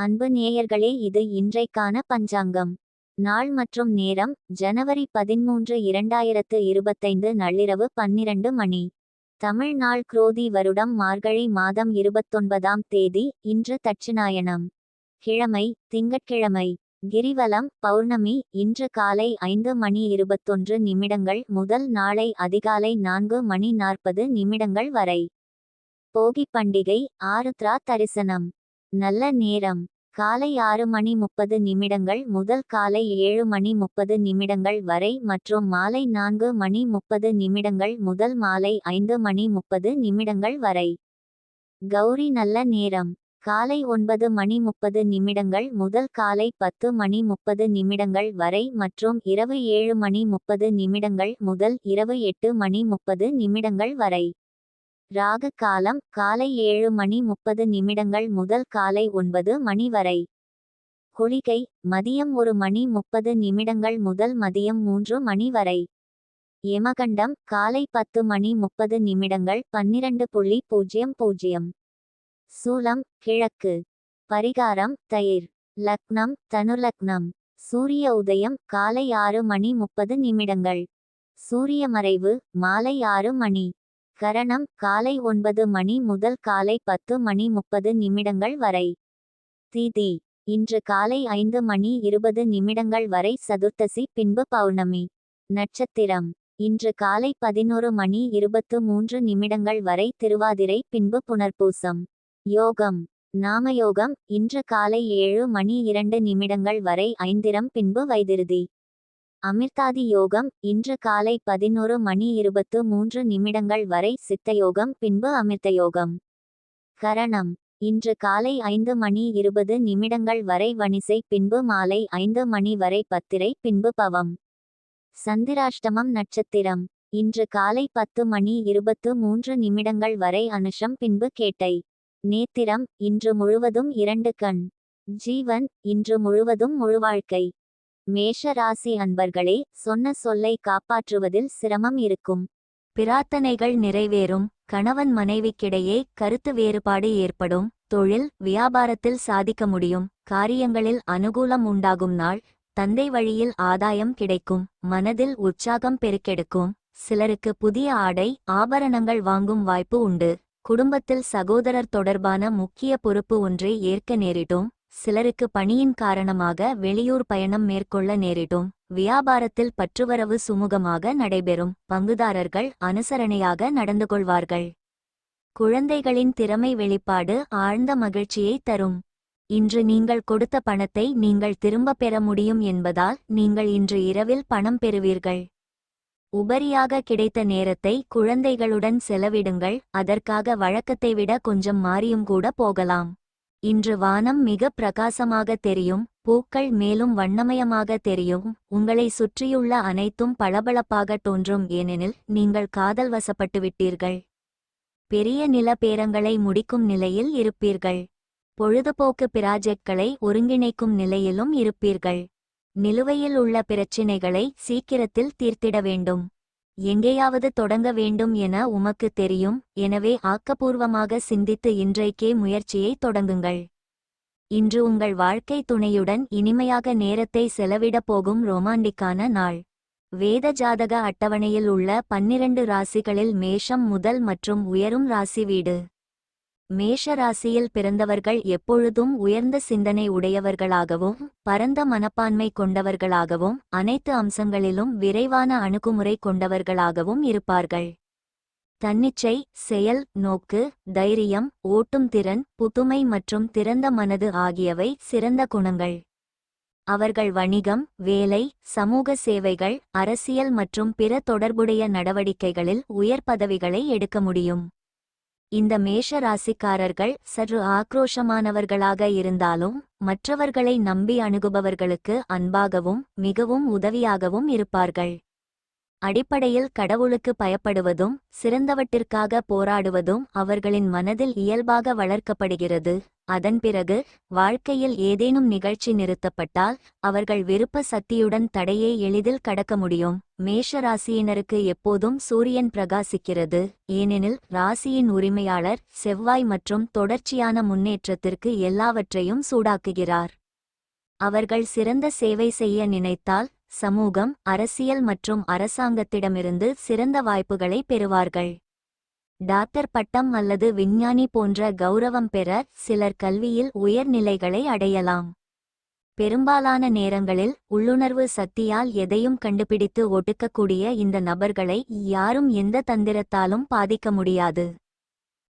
அன்பு நேயர்களே, இது இன்றைக்கான பஞ்சாங்கம். நாள் மற்றும் நேரம் ஜனவரி 13, 2025 நள்ளிரவு 12 மணி. தமிழ் நாள் குரோதி வருடம் மார்கழி மாதம் 29ஆம் தேதி. இன்று தட்சிணாயனம். கிழமை திங்கட்கிழமை. கிரிவலம் பௌர்ணமி. இன்று காலை 5:21 முதல் நாளை அதிகாலை 4:40 வரை. போகி பண்டிகை. ஆருத்ரா தரிசனம். நல்ல நேரம் காலை 6:30 முதல் காலை 7:30 வரை மற்றும் மாலை 4:30 முதல் மாலை 5:30 வரை. கௌரி நல்ல நேரம் காலை 9:30 முதல் காலை 10:30 வரை மற்றும் இரவு 7:30 முதல் இரவு 8:30 வரை. ராகு காலம் காலை 7:30 முதல் காலை 9 மணி வரை. குளிகை மதியம் 1:30 முதல் மதியம் 3 மணி வரை. யமகண்டம் காலை 10:30 12:00. சூலம் கிழக்கு. பரிகாரம் தயிர். லக்னம் தனுலக்னம். சூரிய உதயம் காலை 6:30. சூரிய மறைவு மாலை 6 மணி. கரணம் காலை 9 மணி முதல் காலை 10:30 வரை. திதி இன்று காலை 5:20 வரை சதுர்த்தசி, பின்பு பௌர்ணமி. நட்சத்திரம் இன்று காலை 11:23 வரை திருவாதிரை, பின்பு புனர்பூசம். யோகம் நாமயோகம் இன்று காலை 7:02 வரை ஐந்திரம், பின்பு வைதிருதி. அமிர்தாதி யோகம் இன்று காலை 11:23 வரை சித்தயோகம், பின்பு அமிர்தயோகம். கரணம் இன்று காலை 5:20 வரை வணிசை, பின்பு மாலை 5 மணி வரை பத்திரை, பின்பு பவம். சந்திராஷ்டமம் நட்சத்திரம் இன்று காலை 10:23 வரை அனுஷம், பின்பு கேட்டை. நேத்திரம் இன்று முழுவதும் 2 கண். ஜீவன் இன்று முழுவதும் முழுவாழ்க்கை. மேஷ ராசி அன்பர்களே, சொன்ன சொல்லை காப்பாற்றுவதில் சிரமம் இருக்கும். பிரார்த்தனைகள் நிறைவேறும். கணவன் மனைவிக்கிடையே கருத்து வேறுபாடு ஏற்படும். தொழில் வியாபாரத்தில் சாதிக்க முடியும். காரியங்களில் அனுகூலம் உண்டாகும் நாள். தந்தை வழியில் ஆதாயம் கிடைக்கும். மனதில் உற்சாகம் பெருக்கெடுக்கும். சிலருக்கு புதிய ஆடை ஆபரணங்கள் வாங்கும் வாய்ப்பு உண்டு. குடும்பத்தில் சகோதரர் தொடர்பான முக்கிய பொறுப்பு ஒன்றை ஏற்க நேரிடும். சிலருக்கு பணியின் காரணமாக வெளியூர் பயணம் மேற்கொள்ள நேரிடும். வியாபாரத்தில் பற்றுவரவு சுமூகமாக நடைபெறும். பங்குதாரர்கள் அனுசரணையாக நடந்து கொள்வார்கள். குழந்தைகளின் திறமை வெளிப்பாடு ஆழ்ந்த மகிழ்ச்சியை தரும். இன்று நீங்கள் கொடுத்த பணத்தை நீங்கள் திரும்ப பெற முடியும் என்பதால் நீங்கள் இன்று இரவில் பணம் பெறுவீர்கள். உபரியாக கிடைத்த நேரத்தை குழந்தைகளுடன் செலவிடுங்கள். அதற்காக வழக்கத்தை விட கொஞ்சம் மாறியும் கூட போகலாம். இன்று வானம் மிக பிரகாசமாக தெரியும். பூக்கள் மேலும் வண்ணமயமாக தெரியும். உங்களை சுற்றியுள்ள அனைத்தும் பளபளப்பாக தோன்றும், ஏனெனில் நீங்கள் காதல் வசப்பட்டுவிட்டீர்கள். பெரிய நில பேரங்களை முடிக்கும் நிலையில் இருப்பீர்கள். பொழுதுபோக்கு பிராஜெக்ட்களை ஒருங்கிணைக்கும் நிலையிலும் இருப்பீர்கள். நிலுவையில் உள்ள பிரச்சினைகளை சீக்கிரத்தில் தீர்த்திட வேண்டும். எங்கேயாவது தொடங்க வேண்டும் என உமக்கு தெரியும். எனவே ஆக்கப்பூர்வமாக சிந்தித்து இன்றைக்கே முயற்சியை தொடங்குங்கள். இன்று உங்கள் வாழ்க்கை துணையுடன் இனிமையாக நேரத்தை செலவிடப் போகும் ரொமாண்டிக்கான நாள். வேத ஜாதக அட்டவணையில் உள்ள 12 ராசிகளில் மேஷம் முதல் மற்றும் உயரும் ராசி வீடு. மேஷ ராசியில் பிறந்தவர்கள் எப்பொழுதும் உயர்ந்த சிந்தனை உடையவர்களாகவும் பரந்த மனப்பான்மை கொண்டவர்களாகவும் அனைத்து அம்சங்களிலும் விரைவான அணுகுமுறை கொண்டவர்களாகவும் இருப்பார்கள். தன்னிச்சை, செயல் நோக்கு, தைரியம், ஓட்டும் திறன், புதுமை மற்றும் திறந்த மனது ஆகியவை சிறந்த குணங்கள். அவர்கள் வணிகம், வேலை, சமூக சேவைகள், அரசியல் மற்றும் பிற தொடர்புடைய நடவடிக்கைகளில் உயர் பதவிகளை எடுக்க முடியும். இந்த மேஷ ராசிக்காரர்கள் சற்று ஆக்ரோஷமானவர்களாக இருந்தாலும் மற்றவர்களை நம்பி அணுகுபவர்களுக்கு அன்பாகவும் மிகவும் உதவியாகவும் இருப்பார்கள். அடிப்படையில் கடவுளுக்கு பயப்படுவதும் சிறந்தவற்றிற்காக போராடுவதும் அவர்களின் மனதில் இயல்பாக வளர்க்கப்படுகிறது. அதன் பிறகு வாழ்க்கையில் ஏதேனும் நிகழ்ச்சி நிறுத்தப்பட்டால் அவர்கள் விருப்ப சக்தியுடன் தடையை எளிதில் கடக்க முடியும். மேஷ ராசியினருக்கு எப்போதும் சூரியன் பிரகாசிக்கிறது, ஏனெனில் ராசியின் உரிமையாளர் செவ்வாய் மற்றும் தொடர்ச்சியான முன்னேற்றத்திற்கு எல்லாவற்றையும் சூடாக்குகிறார். அவர்கள் சிறந்த சேவை செய்ய நினைத்தால் சமூகம், அரசியல் மற்றும் அரசாங்கத்திடமிருந்து சிறந்த வாய்ப்புகளை பெறுவார்கள். டாக்டர் பட்டம் அல்லது விஞ்ஞானி போன்ற கௌரவம் பெற சிலர் கல்வியில் உயர்நிலைகளை அடையலாம். பெரும்பாலான நேரங்களில் உள்ளுணர்வு சக்தியால் எதையும் கண்டுபிடித்து ஒடுக்கக்கூடிய இந்த நபர்களை யாரும் எந்த தந்திரத்தாலும் பாதிக்க முடியாது.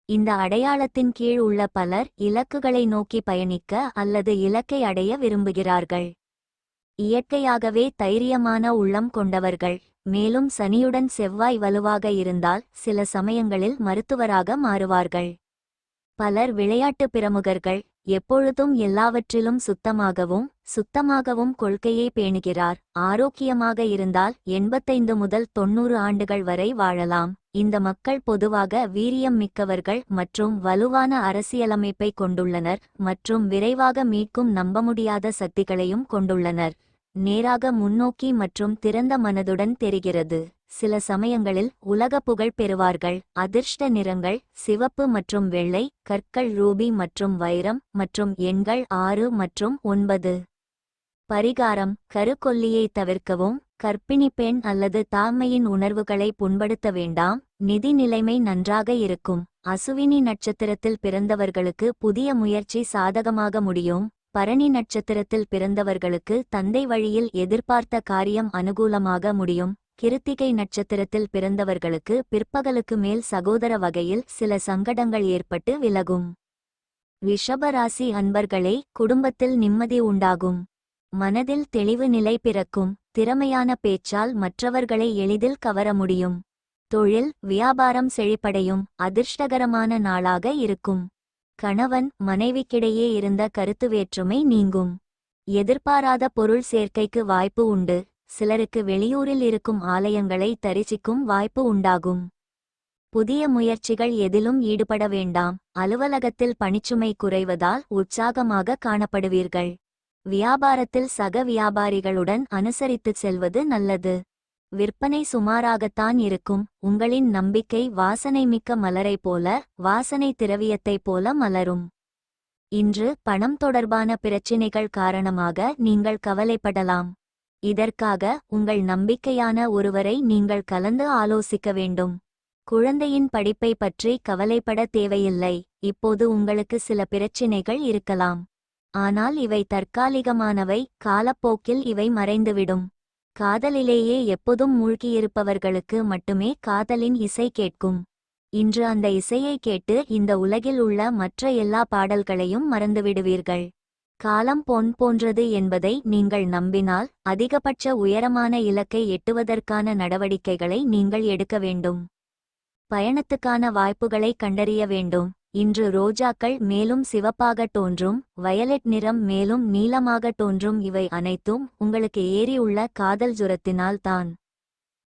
இந்த அடையாளத்தின் கீழ் உள்ள பலர் இலக்குகளை நோக்கி பயணிக்க அல்லது இலக்கை அடைய விரும்புகிறார்கள். இயற்கையாகவே தைரியமான உள்ளம் கொண்டவர்கள், மேலும் சனியுடன் செவ்வாய் வலுவாக இருந்தால் சில சமயங்களில் மருத்துவராக மாறுவார்கள். பலர் விளையாட்டு பிரமுகர்கள், எப்பொழுதும் எல்லாவற்றிலும் சுத்தமாகவும் கொள்கையை பேணுகிறார். ஆரோக்கியமாக இருந்தால் 85 முதல் 90 ஆண்டுகள் வரை வாழலாம். இந்த மக்கள் பொதுவாக வீரியம் மிக்கவர்கள் மற்றும் வலுவான அரசியலமைப்பை கொண்டுள்ளனர் மற்றும் விரைவாக மீட்கும் நம்பமுடியாத சக்திகளையும் கொண்டுள்ளனர். நேராக முன்னோக்கி மற்றும் திறந்த மனதுடன் தெரிகிறது. சில சமயங்களில் உலக புகழ் பெறுவார்கள். அதிர்ஷ்ட நிறங்கள் சிவப்பு மற்றும் வெள்ளை, கற்கள் ரூபி மற்றும் வைரம், மற்றும் எண்கள் 6 மற்றும் 9. பரிகாரம்: கருக்கொல்லியை தவிர்க்கவும். கர்ப்பிணி பெண் அல்லது தாய்மையின் உணர்வுகளை புண்படுத்த வேண்டாம். நிதி நிலைமை நன்றாக இருக்கும். அசுவினி நட்சத்திரத்தில் பிறந்தவர்களுக்கு புதிய முயற்சி சாதகமாக முடியும். பரணி நட்சத்திரத்தில் பிறந்தவர்களுக்கு தந்தை வழியில் எதிர்பார்த்த காரியம் அனுகூலமாக முடியும். கிருத்திகை நட்சத்திரத்தில் பிறந்தவர்களுக்கு பிற்பகலுக்கு மேல் சகோதர வகையில் சில சங்கடங்கள் ஏற்பட்டு விலகும். ரிஷபராசி அன்பர்களே, குடும்பத்தில் நிம்மதி உண்டாகும். மனதில் தெளிவு நிலை பிறக்கும். திறமையான பேச்சால் மற்றவர்களை எளிதில் கவர முடியும். தொழில், வியாபாரம் செழிப்படையும். அதிர்ஷ்டகரமான நாளாக இருக்கும். கணவன் மனைவிக்கிடையே இருந்த கருத்து வேற்றுமை நீங்கும். எதிர்பாராத பொருள் சேர்க்கைக்கு வாய்ப்பு உண்டு. சிலருக்கு வெளியூரில் இருக்கும் ஆலயங்களை தரிசிக்கும் வாய்ப்பு உண்டாகும். புதிய முயற்சிகள் எதிலும் ஈடுபட வேண்டாம். அலுவலகத்தில் பணிச்சுமை குறைவதால் உற்சாகமாக காணப்படுவீர்கள். வியாபாரத்தில் சக வியாபாரிகளுடன் அனுசரித்துச் செல்வது நல்லது. விற்பனை சுமாராகத்தான் இருக்கும். உங்களின் நம்பிக்கை வாசனைமிக்க மலரை போல, வாசனை திரவியத்தைப் போல மலரும். இன்று பணம் தொடர்பான பிரச்சினைகள் காரணமாக நீங்கள் கவலைப்படலாம். இதற்காக உங்கள் நம்பிக்கையான ஒருவரை நீங்கள் கலந்து ஆலோசிக்க வேண்டும். குழந்தையின் படிப்பை பற்றி கவலைப்பட தேவையில்லை. இப்போது உங்களுக்கு சில பிரச்சினைகள் இருக்கலாம், ஆனால் இவை தற்காலிகமானவை. காலப்போக்கில் இவை மறைந்துவிடும். காதலிலேயே எப்போதும் மூழ்கியிருப்பவர்களுக்கு மட்டுமே காதலின் இசை கேட்கும். இன்று அந்த இசையை கேட்டு இந்த உலகில் உள்ள மற்ற எல்லா பாடல்களையும் மறந்துவிடுவீர்கள். காலம் பொன் போன்றது என்பதை நீங்கள் நம்பினால் அதிகபட்ச உயரமான இலக்கை எட்டுவதற்கான நடவடிக்கைகளை நீங்கள் எடுக்க வேண்டும். பயணத்துக்கான வாய்ப்புகளை கண்டறிய வேண்டும். இன்று ரோஜாக்கள் மேலும் சிவப்பாக தோன்றும், வயலட் நிறம் மேலும் நீலமாக தோன்றும். இவை அனைத்தும் உங்களுக்கு ஏறியுள்ள காதல் ஜுரத்தினால் தான்.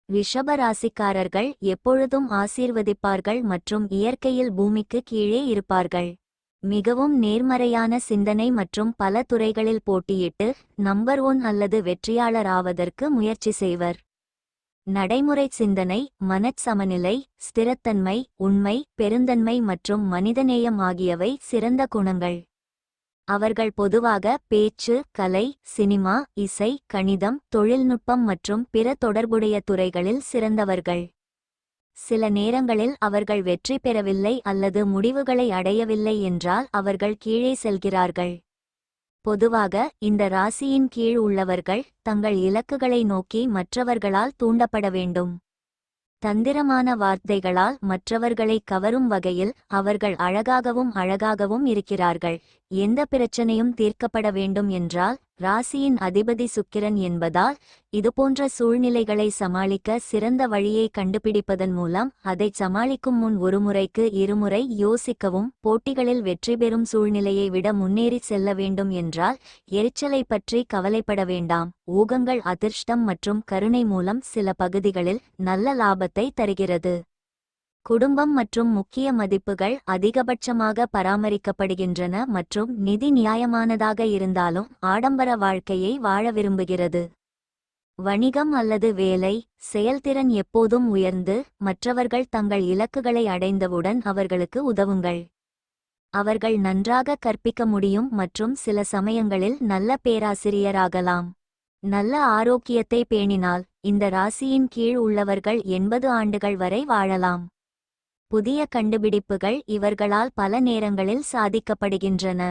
ரிஷபராசிக்காரர்கள் எப்பொழுதும் ஆசீர்வதிப்பார்கள் மற்றும் இயற்கையில் பூமிக்கு கீழே இருப்பார்கள். மிகவும் நேர்மறையான சிந்தனை மற்றும் பல துறைகளில் போட்டியிட்டு நம்பர் 1 அல்லது வெற்றியாளர் ஆவதற்கு முயற்சி செய்வர். நடைமுறை சிந்தனை, மனச்சமநிலை, ஸ்திரத்தன்மை, உண்மை, பெருந்தன்மை மற்றும் மனிதநேயம் ஆகியவை சிறந்த குணங்கள். அவர்கள் பொதுவாக பேச்சு, கலை, சினிமா, இசை, கணிதம், தொழில்நுட்பம் மற்றும் பிற தொடர்புடைய துறைகளில் சிறந்தவர்கள். சில நேரங்களில் அவர்கள் வெற்றி பெறவில்லை அல்லது முடிவுகளை அடையவில்லை என்றால் அவர்கள் கீழே செல்கிறார்கள். பொதுவாக இந்த ராசியின் கீழ் உள்ளவர்கள் தங்கள் இலக்குகளை நோக்கி மற்றவர்களால் தூண்டப்பட வேண்டும். தந்திரமான வார்த்தைகளால் மற்றவர்களை கவரும் வகையில் அவர்கள் அழகாகவும் இருக்கிறார்கள். எந்த பிரச்சனையும் தீர்க்கப்பட வேண்டும் என்றால் ராசியின் அதிபதி சுக்கிரன் என்பதால் இதுபோன்ற சூழ்நிலைகளை சமாளிக்க சிறந்த வழியை கண்டுபிடிப்பதன் மூலம் அதை சமாளிக்கும் முன் ஒருமுறைக்கு இருமுறை யோசிக்கவும். போட்டிகளில் வெற்றி பெறும் சூழ்நிலையை விட முன்னேறி செல்ல வேண்டும் என்றால் எரிச்சலை பற்றி கவலைப்பட வேண்டாம். ஊகங்கள் அதிர்ஷ்டம் மற்றும் கருணை மூலம் சில பகுதிகளில் நல்ல லாபத்தை தருகிறது. குடும்பம் மற்றும் முக்கிய மதிப்புகள் அதிகபட்சமாக பராமரிக்கப்படுகின்றன மற்றும் நிதி நியாயமானதாக இருந்தாலும் ஆடம்பர வாழ்க்கையை வாழ விரும்புகிறது. வணிகம் அல்லது வேலை செயல்திறன் எப்போதும் உயர்ந்து மற்றவர்கள் தங்கள் இலக்குகளை அடைந்தவுடன் அவர்களுக்கு உதவுங்கள். அவர்கள் நன்றாக கற்பிக்க முடியும் மற்றும் சில சமயங்களில் நல்ல பேராசிரியராகலாம். நல்ல ஆரோக்கியத்தை பேணினால் இந்த ராசியின் கீழ் உள்ளவர்கள் 80 ஆண்டுகள் வரை வாழலாம். புதிய கண்டுபிடிப்புகள் இவர்களால் பல நேரங்களில் சாதிக்கப்படுகின்றன.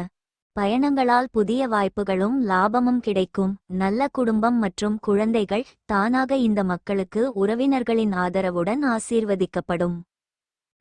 பயணங்களால் புதிய வாய்ப்புகளும் லாபமும் கிடைக்கும். நல்ல குடும்பம் மற்றும் குழந்தைகள் தானாக இந்த மக்களுக்கு உறவினர்களின் ஆதரவுடன் ஆசீர்வதிக்கப்படும்.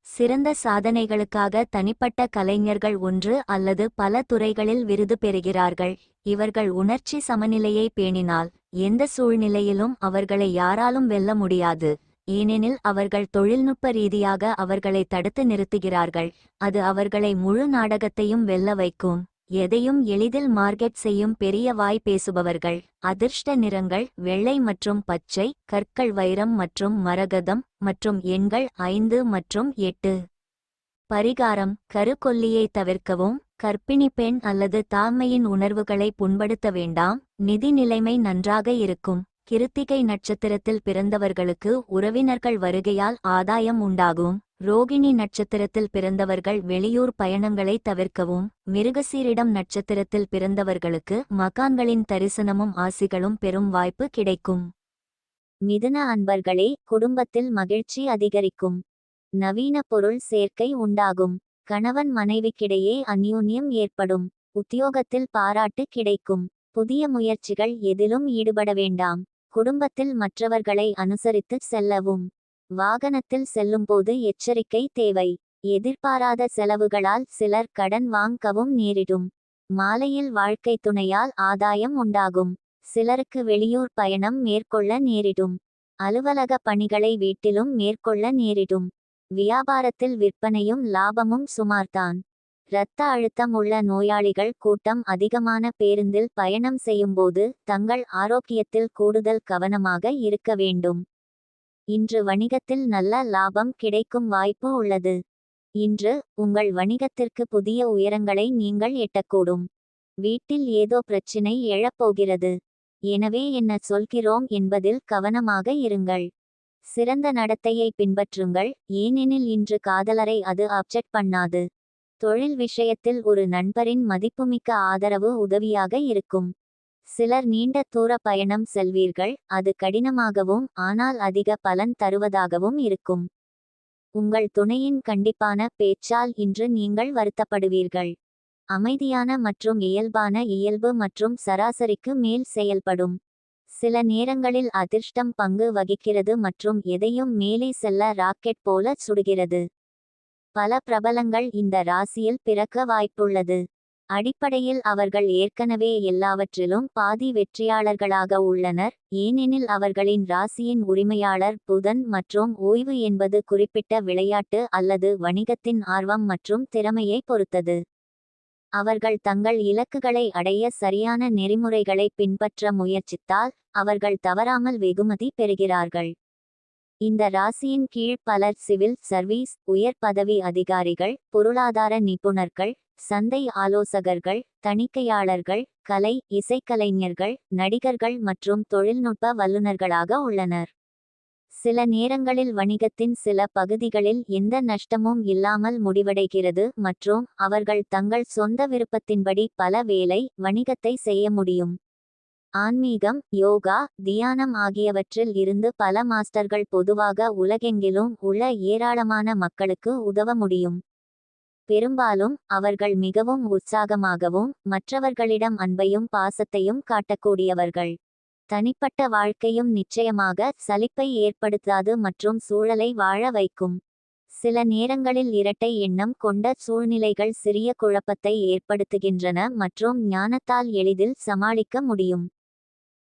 சிறந்த சாதனைகளுக்காக தனிப்பட்ட கலைஞர்கள் ஒன்று அல்லது பல துறைகளில் விருது பெறுகிறார்கள். இவர்கள் உணர்ச்சி சமநிலையை பேணினால் எந்த சூழ்நிலையிலும் அவர்களை யாராலும் வெல்ல முடியாது, ஏனெனில் அவர்கள் தொழில்நுட்ப ரீதியாக அவர்களை தடுத்து நிறுத்துகிறார்கள். அது அவர்களை முழு நாடகத்தையும் வெல்ல வைக்கும். எதையும் எளிதில் மார்க்கெட் செய்யும் பெரிய வாய் பேசுபவர்கள். அதிர்ஷ்ட நிறங்கள் வெள்ளை மற்றும் பச்சை, கற்கள் வைரம் மற்றும் மரகதம், மற்றும் எண்கள் 5 மற்றும் 8. பரிகாரம்: கருக்கொல்லியை தவிர்க்கவும். கர்ப்பிணி பெண் அல்லது தாய்மையின் உணர்வுகளை புண்படுத்த வேண்டாம். நிதி நிலைமை நன்றாக இருக்கும். கிருத்திகை நட்சத்திரத்தில் பிறந்தவர்களுக்கு உறவினர்கள் வருகையால் ஆதாயம் உண்டாகும். ரோகிணி நட்சத்திரத்தில் பிறந்தவர்கள் வெளியூர் பயணங்களை தவிர்க்கவும். மிருகசீரிடம் நட்சத்திரத்தில் பிறந்தவர்களுக்கு மகான்களின் தரிசனமும் ஆசிகளும் பெறும் வாய்ப்பு கிடைக்கும். மிதுன அன்பர்களே, குடும்பத்தில் மகிழ்ச்சி அதிகரிக்கும். நவீன பொருள் சேர்க்கை உண்டாகும். கணவன் மனைவிக்கிடையே அந்யோன்யம் ஏற்படும். உத்தியோகத்தில் பாராட்டு கிடைக்கும். புதிய முயற்சிகள் எதிலும் ஈடுபட வேண்டாம். குடும்பத்தில் மற்றவர்களை அனுசரித்து செல்லவும். வாகனத்தில் செல்லும்போது எச்சரிக்கை தேவை. எதிர்பாராத செலவுகளால் சிலர் கடன் வாங்கவும் நேரிடும். மாலையில் வாழ்க்கை துணையால் ஆதாயம் உண்டாகும். சிலருக்கு வெளியூர் பயணம் மேற்கொள்ள நேரிடும். அலுவலக பணிகளை வீட்டிலும் மேற்கொள்ள நேரிடும். வியாபாரத்தில் விற்பனையும் லாபமும் சுமார்தான். இரத்த அழுத்தம் உள்ள நோயாளிகள் கூட்டம் அதிகமான பேருந்தில் பயணம் செய்யும்போது தங்கள் ஆரோக்கியத்தில் கூடுதல் கவனமாக இருக்க வேண்டும். இன்று வணிகத்தில் நல்ல லாபம் கிடைக்கும் வாய்ப்பு உள்ளது. இன்று உங்கள் வணிகத்திற்கு புதிய உயரங்களை நீங்கள் எட்டக்கூடும். வீட்டில் ஏதோ பிரச்சினை எழப்போகிறது. எனவே என்ன சொல்கிறோம் என்பதில் கவனமாக இருங்கள். சிறந்த நடத்தையை பின்பற்றுங்கள், ஏனெனில் இன்று காதலரை அது அப்செட் பண்ணாது. தொழில் விஷயத்தில் ஒரு நண்பரின் மதிப்புமிக்க ஆதரவு உதவியாக இருக்கும். சிலர் நீண்ட தூர பயணம் செல்வீர்கள், அது கடினமாகவும் ஆனால் அதிக பலன் தருவதாகவும் இருக்கும். உங்கள் துணையின் கண்டிப்பான பேச்சால் இன்று நீங்கள் வருத்தப்படுவீர்கள். அமைதியான மற்றும் இயல்பான இயல்பு மற்றும் சராசரிக்கு மேல் செயல்படும். சில நேரங்களில் அதிர்ஷ்டம் பங்கு வகிக்கிறது மற்றும் எதையும் மேலே செல்ல ராக்கெட் போல சுடுகிறது. பல பிரபலங்கள் இந்த ராசியில் பிறக்க வாய்ப்புள்ளது. அடிப்படையில் அவர்கள் ஏற்கனவே எல்லாவற்றிலும் பாதி வெற்றியாளர்களாக உள்ளனர், ஏனெனில் அவர்களின் ராசியின் உரிமையாளர் புதன் மற்றும் ஓய்வு என்பது குறிப்பிட்ட விளையாட்டு அல்லது வணிகத்தின் ஆர்வம் மற்றும் திறமையை பொறுத்தது. அவர்கள் தங்கள் இலக்குகளை அடைய சரியான நெறிமுறைகளை பின்பற்ற முயற்சித்தால் அவர்கள் தவறாமல் வெகுமதி பெறுகிறார்கள். இந்த ராசியின் கீழ் பலர் சிவில் சர்வீஸ், உயர் பதவி அதிகாரிகள், பொருளாதார நிபுணர்கள், சந்தை ஆலோசகர்கள், தணிக்கையாளர்கள், கலை இசைக்கலைஞர்கள், நடிகர்கள் மற்றும் தொழில்நுட்ப வல்லுநர்களாக உள்ளனர். சில நேரங்களில் வணிகத்தின் சில பகுதிகளில் எந்த நஷ்டமும் இல்லாமல் முடிவடைகிறது மற்றும் அவர்கள் தங்கள் சொந்த விருப்பத்தின்படி பல வேலை வணிகத்தை செய்ய முடியும். ஆன்மீகம், யோகா, தியானம் ஆகியவற்றில் இருந்து பல மாஸ்டர்கள் பொதுவாக உலகெங்கிலும் உள்ள ஏராளமான மக்களுக்கு உதவ முடியும். பெரும்பாலும் அவர்கள் மிகவும் உற்சாகமாகவும் மற்றவர்களிடம் அன்பையும் பாசத்தையும் காட்டக்கூடியவர்கள். தனிப்பட்ட வாழ்க்கையும் நிச்சயமாக சலிப்பை ஏற்படுத்தாது மற்றும் சூழலை வாழ வைக்கும். சில நேரங்களில் இரட்டை எண்ணம் கொண்ட சூழ்நிலைகள் சிறிய குழப்பத்தை ஏற்படுத்துகின்றன மற்றும் ஞானத்தால் எளிதில் சமாளிக்க முடியும்.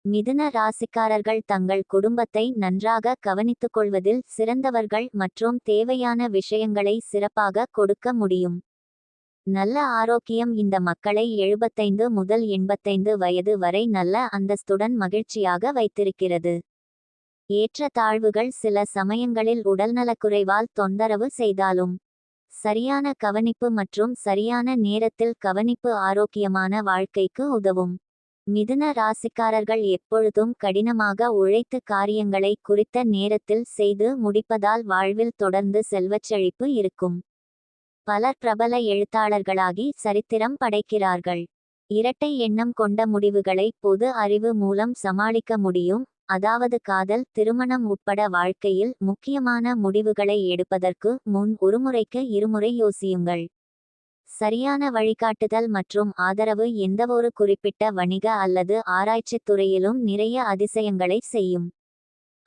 மிதுன ராசிக்காரர்கள் தங்கள் குடும்பத்தை நன்றாக கவனித்துக்கொள்வதில் சிறந்தவர்கள் மற்றும் தேவையான விஷயங்களை சிறப்பாக கொடுக்க முடியும். நல்ல ஆரோக்கியம் இந்த மக்களை 75 முதல் 85 வயது வரை நல்ல அந்தஸ்துடன் மகிழ்ச்சியாக வைத்திருக்கிறது. ஏற்ற தாழ்வுகள் சில சமயங்களில் உடல்நலக்குறைவால் தொந்தரவு செய்தாலும் சரியான கவனிப்பு மற்றும் சரியான நேரத்தில் கவனிப்பு ஆரோக்கியமான வாழ்க்கைக்கு உதவும். மிதுன ராசிக்காரர்கள் எப்பொழுதும் கடினமாக உழைத்து காரியங்களை குறித்த நேரத்தில் செய்து முடிப்பதால் வாழ்வில் தொடர்ந்து செல்வச் செழிப்பு இருக்கும். பலர் பிரபல எழுத்தாளர்களாகி சரித்திரம் படைக்கிறார்கள். இரட்டை எண்ணம் கொண்ட முடிவுகளை பொது அறிவு மூலம் சமாளிக்க முடியும். அதாவது காதல், திருமணம் உட்பட வாழ்க்கையில் முக்கியமான முடிவுகளை எடுப்பதற்கு முன் ஒருமுறைக்கு இருமுறை யோசியுங்கள். சரியான வழிகாட்டுதல் மற்றும் ஆதரவு எந்தவொரு குறிப்பிட்ட வணிக அல்லது ஆராய்ச்சித் துறையிலும் நிறைய அதிசயங்களை செய்யும்.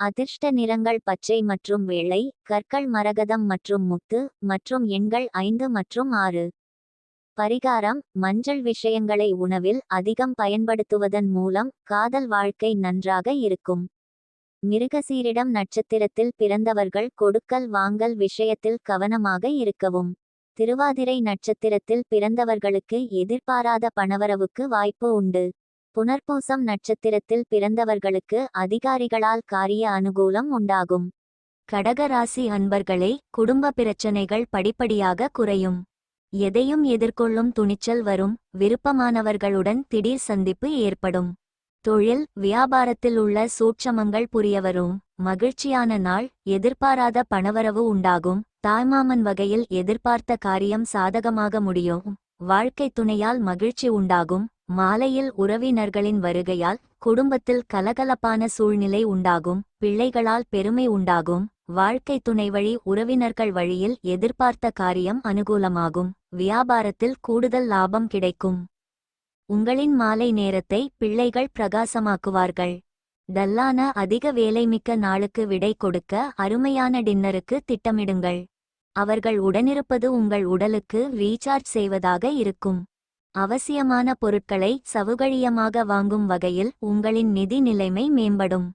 அதிர்ஷ்ட நிறங்கள் பச்சை மற்றும் வெள்ளை, கற்கள் மரகதம் மற்றும் முத்து, மற்றும் எண்கள் 5 மற்றும் 6. பரிகாரம்: மஞ்சள் விஷயங்களை உணவில் அதிகம் பயன்படுத்துவதன் மூலம் காதல் வாழ்க்கை நன்றாக இருக்கும். மிருகசீரிடம் நட்சத்திரத்தில் பிறந்தவர்கள் கொடுக்கல் வாங்கல் விஷயத்தில் கவனமாக இருக்கவும். திருவாதிரை நட்சத்திரத்தில் பிறந்தவர்களுக்கு எதிர்பாராத பணவரவுக்கு வாய்ப்பு உண்டு. புனர்பூசம் நட்சத்திரத்தில் பிறந்தவர்களுக்கு அதிகாரிகளால் காரிய அனுகூலம் உண்டாகும். கடகராசி அன்பர்களே, குடும்ப பிரச்சனைகள் படிப்படியாக குறையும். எதையும் எதிர்கொள்ளும் துணிச்சல் வரும். விருப்பமானவர்களுடன் திடீர் சந்திப்பு ஏற்படும். தொழில் வியாபாரத்தில் உள்ள சூட்சமங்கள் புரியவரும். மகிழ்ச்சியான நாள். எதிர்பாராத பணவரவு உண்டாகும். தாய்மாமன் வகையில் எதிர்பார்த்த காரியம் சாதகமாக முடியும். வாழ்க்கை துணையால் மகிழ்ச்சி உண்டாகும். மாலையில் உறவினர்களின் வருகையால் குடும்பத்தில் கலகலப்பான சூழ்நிலை உண்டாகும். பிள்ளைகளால் பெருமை உண்டாகும். வாழ்க்கை துணை வழி உறவினர்கள் வழியில் எதிர்பார்த்த காரியம் அனுகூலமாகும். வியாபாரத்தில் கூடுதல் லாபம் கிடைக்கும். உங்களின் மாலை நேரத்தை பிள்ளைகள் பிரகாசமாக்குவார்கள். டல்லான அதிக வேலைமிக்க நாளுக்கு விடை கொடுக்க அருமையான டின்னருக்கு திட்டமிடுங்கள். அவர்கள் உடனிருப்பது உங்கள் உடலுக்கு ரீசார்ஜ் செய்வதாக இருக்கும். அவசியமான பொருட்களை சவுகழியமாக வாங்கும் வகையில் உங்களின் நிதி நிலைமை மேம்படும்.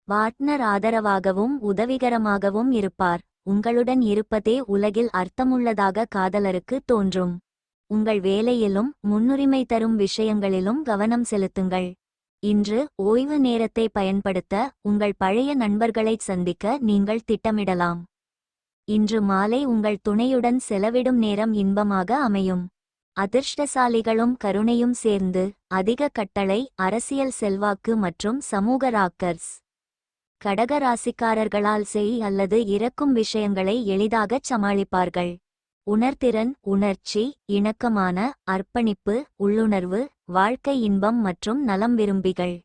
பார்ட்னர் ஆதரவாகவும் உதவிகரமாகவும் இருப்பார். உங்களுடன் இருப்பதே உலகில் அர்த்தமுள்ளதாக காதலருக்கு தோன்றும். உங்கள் வேலையிலும் முன்னுரிமை தரும் விஷயங்களிலும் கவனம் செலுத்துங்கள். இன்று ஓய்வு நேரத்தை பயன்படுத்த உங்கள் பழைய நண்பர்களைச் சந்திக்க நீங்கள் திட்டமிடலாம். இன்று மாலை உங்கள் துணையுடன் செலவிடும் நேரம் இன்பமாக அமையும். அதிர்ஷ்டசாலிகளும் கருணையும் சேர்ந்து அதிக கட்டளை, அரசியல் செல்வாக்கு மற்றும் சமூக ராக்கர்ஸ். கடக ராசிக்காரர்களால் செய் அல்லது இறக்கும் விஷயங்களை எளிதாகச் சமாளிப்பார்கள். உணர்திறன், உணர்ச்சி, இணக்கமான அர்ப்பணிப்பு, உள்ளுணர்வு, வாழ்க்கை இன்பம் மற்றும் நலம் விரும்பிகள்.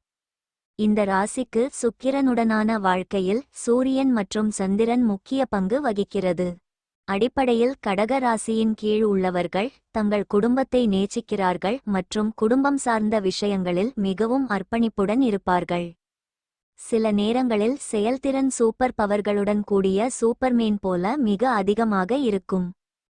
இந்த ராசிக்கு சுக்கிரனுடனான வாழ்க்கையில் சூரியன் மற்றும் சந்திரன் முக்கிய பங்கு வகிக்கிறது. அடிப்படையில் கடக ராசியின் கீழ் உள்ளவர்கள் தங்கள் குடும்பத்தை நேசிக்கிறார்கள் மற்றும் குடும்பம் சார்ந்த விஷயங்களில் மிகவும் அர்ப்பணிப்புடன் இருப்பார்கள். சில நேரங்களில் செயல்திறன் சூப்பர் பவர்களுடன் கூடிய சூப்பர்மேன் போல மிக அதிகமாக இருக்கும்.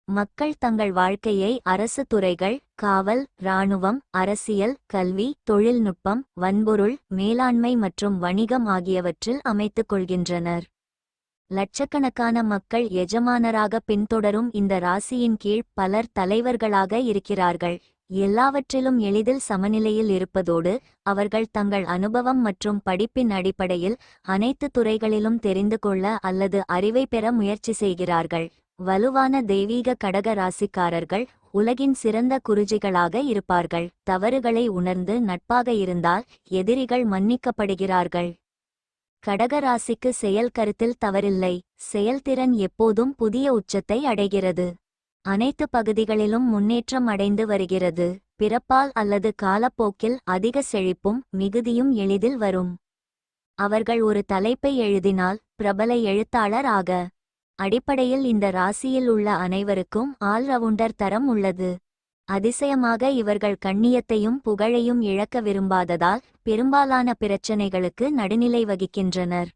மக்கள் தங்கள் வாழ்க்கையை அரசு துறைகள், காவல், இராணுவம், அரசியல், கல்வி, தொழில்நுட்பம், வன்பொருள், மேலாண்மை மற்றும் வணிகம் ஆகியவற்றில் அமைத்துக் கொள்கின்றனர். லட்சக்கணக்கான மக்கள் எஜமானராக பின்தொடரும் இந்த ராசியின் கீழ் பலர் தலைவர்களாக இருக்கிறார்கள். எல்லாவற்றிலும் எளிதில் சமநிலையில் இருப்பதோடு அவர்கள் தங்கள் அனுபவம் மற்றும் படிப்பின் அடிப்படையில் அனைத்து துறைகளிலும் தெரிந்து கொள்ள அல்லது அறிவை பெற முயற்சி செய்கிறார்கள். வலுவான தெய்வீக கடக ராசிக்காரர்கள் உலகின் சிறந்த குருஜிகளாக இருப்பார்கள். தவறுகளை உணர்ந்து நட்பாக இருந்தால் எதிரிகள் மன்னிக்கப்படுகிறார்கள். கடகராசிக்கு செயல் கருத்தில் தவறில்லை. செயல்திறன் எப்போதும் புதிய உச்சத்தை அடைகிறது. அனைத்து பகுதிகளிலும் முன்னேற்றம் அடைந்து வருகிறது. பிறப்பால் அல்லது காலப்போக்கில் அதிக செழிப்பும் மிகுதியும் எளிதில் வரும். அவர்கள் ஒரு தலைப்பை எழுதினால் பிரபல எழுத்தாளர் ஆக. அடிப்படையில் இந்த ராசியில் உள்ள அனைவருக்கும் ஆல்ரவுண்டர் தரம் உள்ளது. அதிசயமாக இவர்கள் கண்ணியத்தையும் புகழையும் இழக்க விரும்பாததால் பெரும்பாலான பிரச்சனைகளுக்கு நடுநிலை வகிக்கின்றனர்.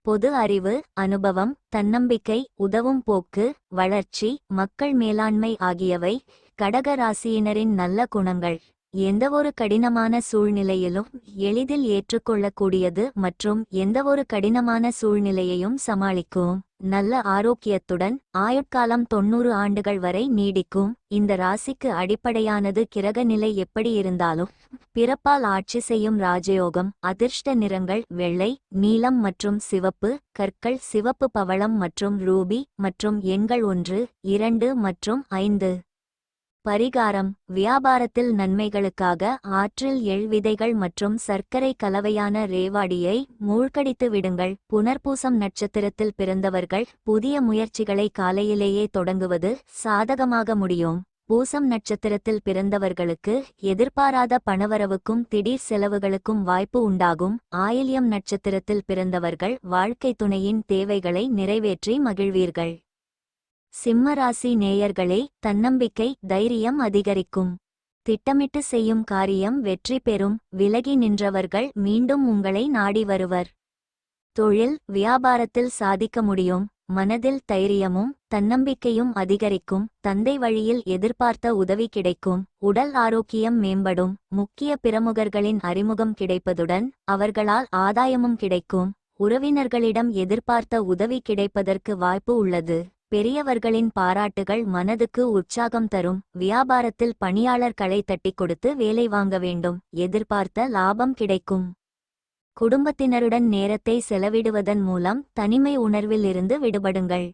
பொது அறிவு, அனுபவம், தன்னம்பிக்கை, உதவும் போக்கு, வளர்ச்சி, மக்கள் மேலாண்மை ஆகியவை கடக ராசியினரின் நல்ல குணங்கள். எந்தவொரு கடினமான சூழ்நிலையிலும் எளிதில் ஏற்றுக்கொள்ளக்கூடியது மற்றும் எந்தவொரு கடினமான சூழ்நிலையையும் சமாளிக்கும் நல்ல ஆரோக்கியத்துடன் ஆயுட்காலம் 90 ஆண்டுகள் வரை நீடிக்கும். இந்த ராசிக்கு அடிப்படையானது கிரக நிலை எப்படி இருந்தாலும் பிறப்பால் ஆட்சி செய்யும் ராஜயோகம். அதிர்ஷ்ட நிறங்கள் வெள்ளை, நீலம் மற்றும் சிவப்பு. கற்கள் சிவப்பு பவளம் மற்றும் ரூபி. மற்றும் எண்கள் 1, 2 மற்றும் 5. பரிகாரம்: வியாபாரத்தில் நன்மைகளுக்காக ஆற்றில் எள் விதைகள் மற்றும் சர்க்கரை கலவையான ரேவாடியை மூழ்கடித்து விடுங்கள். புனர்பூசம் நட்சத்திரத்தில் பிறந்தவர்கள் புதிய முயற்சிகளை காலையிலேயே தொடங்குவது சாதகமாக முடியும். பூசம் நட்சத்திரத்தில் பிறந்தவர்களுக்கு எதிர்பாராத பணவரவுக்கும் திடீர் செலவுகளுக்கும் வாய்ப்பு உண்டாகும். ஆயில்யம் நட்சத்திரத்தில் பிறந்தவர்கள் வாழ்க்கை துணையின் தேவைகளை நிறைவேற்றி மகிழ்வீர்கள். சிம்மராசி நேயர்களே, தன்னம்பிக்கை, தைரியம் அதிகரிக்கும். திட்டமிட்டு செய்யும் காரியம் வெற்றி பெறும். விலகி நின்றவர்கள் மீண்டும் உங்களை நாடி வருவர். தொழில் வியாபாரத்தில் சாதிக்க முடியும். மனதில் தைரியமும் தன்னம்பிக்கையும் அதிகரிக்கும். தந்தை வழியில் எதிர்பார்த்த உதவி கிடைக்கும். உடல் ஆரோக்கியம் மேம்படும். முக்கிய பிரமுகர்களின் அறிமுகம் கிடைப்பதுடன் அவர்களால் ஆதாயமும் கிடைக்கும். உறவினர்களிடம் எதிர்பார்த்த உதவி கிடைப்பதற்கு வாய்ப்பு உள்ளது. பெரியவர்களின் பாராட்டுகள் மனதுக்கு உற்சாகம் தரும். வியாபாரத்தில் பணியாளர்களை தட்டிக் கொடுத்து வேலை வாங்க வேண்டும். எதிர்பார்த்த லாபம் கிடைக்கும். குடும்பத்தினருடன் நேரத்தை செலவிடுவதன் மூலம் தனிமை உணர்வில் இருந்து விடுபடுங்கள்.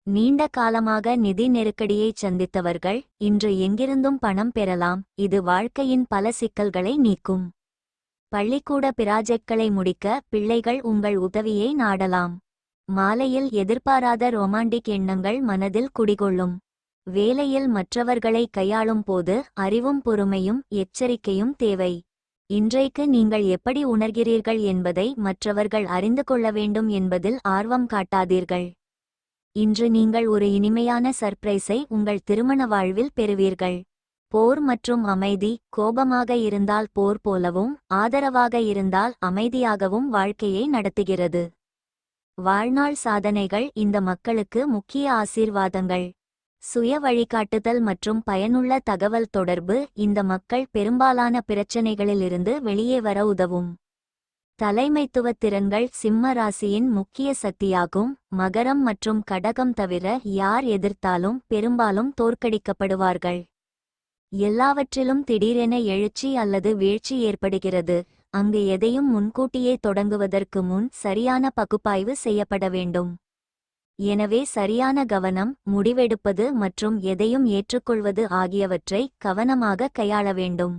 நீண்ட காலமாக நிதி நெருக்கடியை சந்தித்தவர்கள் இன்று எங்கிருந்தும் பணம் பெறலாம். இது வாழ்க்கையின் பல சிக்கல்களை நீக்கும். பள்ளிக்கூட பிராஜெக்ட்களை முடிக்க பிள்ளைகள் உங்கள் உதவியை நாடலாம். மாலையில் எதிர்பாராத ரொமாண்டிக் எண்ணங்கள் மனதில் குடிகொள்ளும். வேலையில் மற்றவர்களை கையாளும் போது அறிவும் பொறுமையும் எச்சரிக்கையும் தேவை. இன்றைக்கு நீங்கள் எப்படி உணர்கிறீர்கள் என்பதை மற்றவர்கள் அறிந்து கொள்ள வேண்டும் என்பதில் ஆர்வம் காட்டாதீர்கள். இன்று நீங்கள் ஒரு இனிமையான சர்ப்ரைஸை உங்கள் திருமண வாழ்வில் பெறுவீர்கள். போர் மற்றும் அமைதி. கோபமாக இருந்தால் போர் போலவும் ஆதரவாக இருந்தால் அமைதியாகவும் வாழ்க்கையை நடத்துகிறது. வாழ்நாள் சாதனைகள் இந்த மக்களுக்கு முக்கிய ஆசீர்வாதங்கள். சுய வழிகாட்டுதல் மற்றும் பயனுள்ள தகவல் தொடர்பு இந்த மக்கள் பெரும்பாலான பிரச்சனைகளிலிருந்து வெளியே வர உதவும். தலைமைத்துவ திறன்கள் சிம்ம ராசியின் முக்கிய சக்தியாகும். மகரம் மற்றும் கடகம் தவிர யார் எதிர்த்தாலும் பெரும்பாலும் தோற்கடிக்கப்படுவார்கள். எல்லாவற்றிலும் திடீரென எழுச்சி அல்லது வீழ்ச்சி ஏற்படுகிறது. அங்கு எதையும் முன்கூட்டியே தொடங்குவதற்கு முன் சரியான பகுப்பாய்வு செய்யப்பட வேண்டும். எனவே சரியான கவனம், முடிவெடுப்பது மற்றும் எதையும் ஏற்றுக்கொள்வது ஆகியவற்றை கவனமாக கையாள வேண்டும்.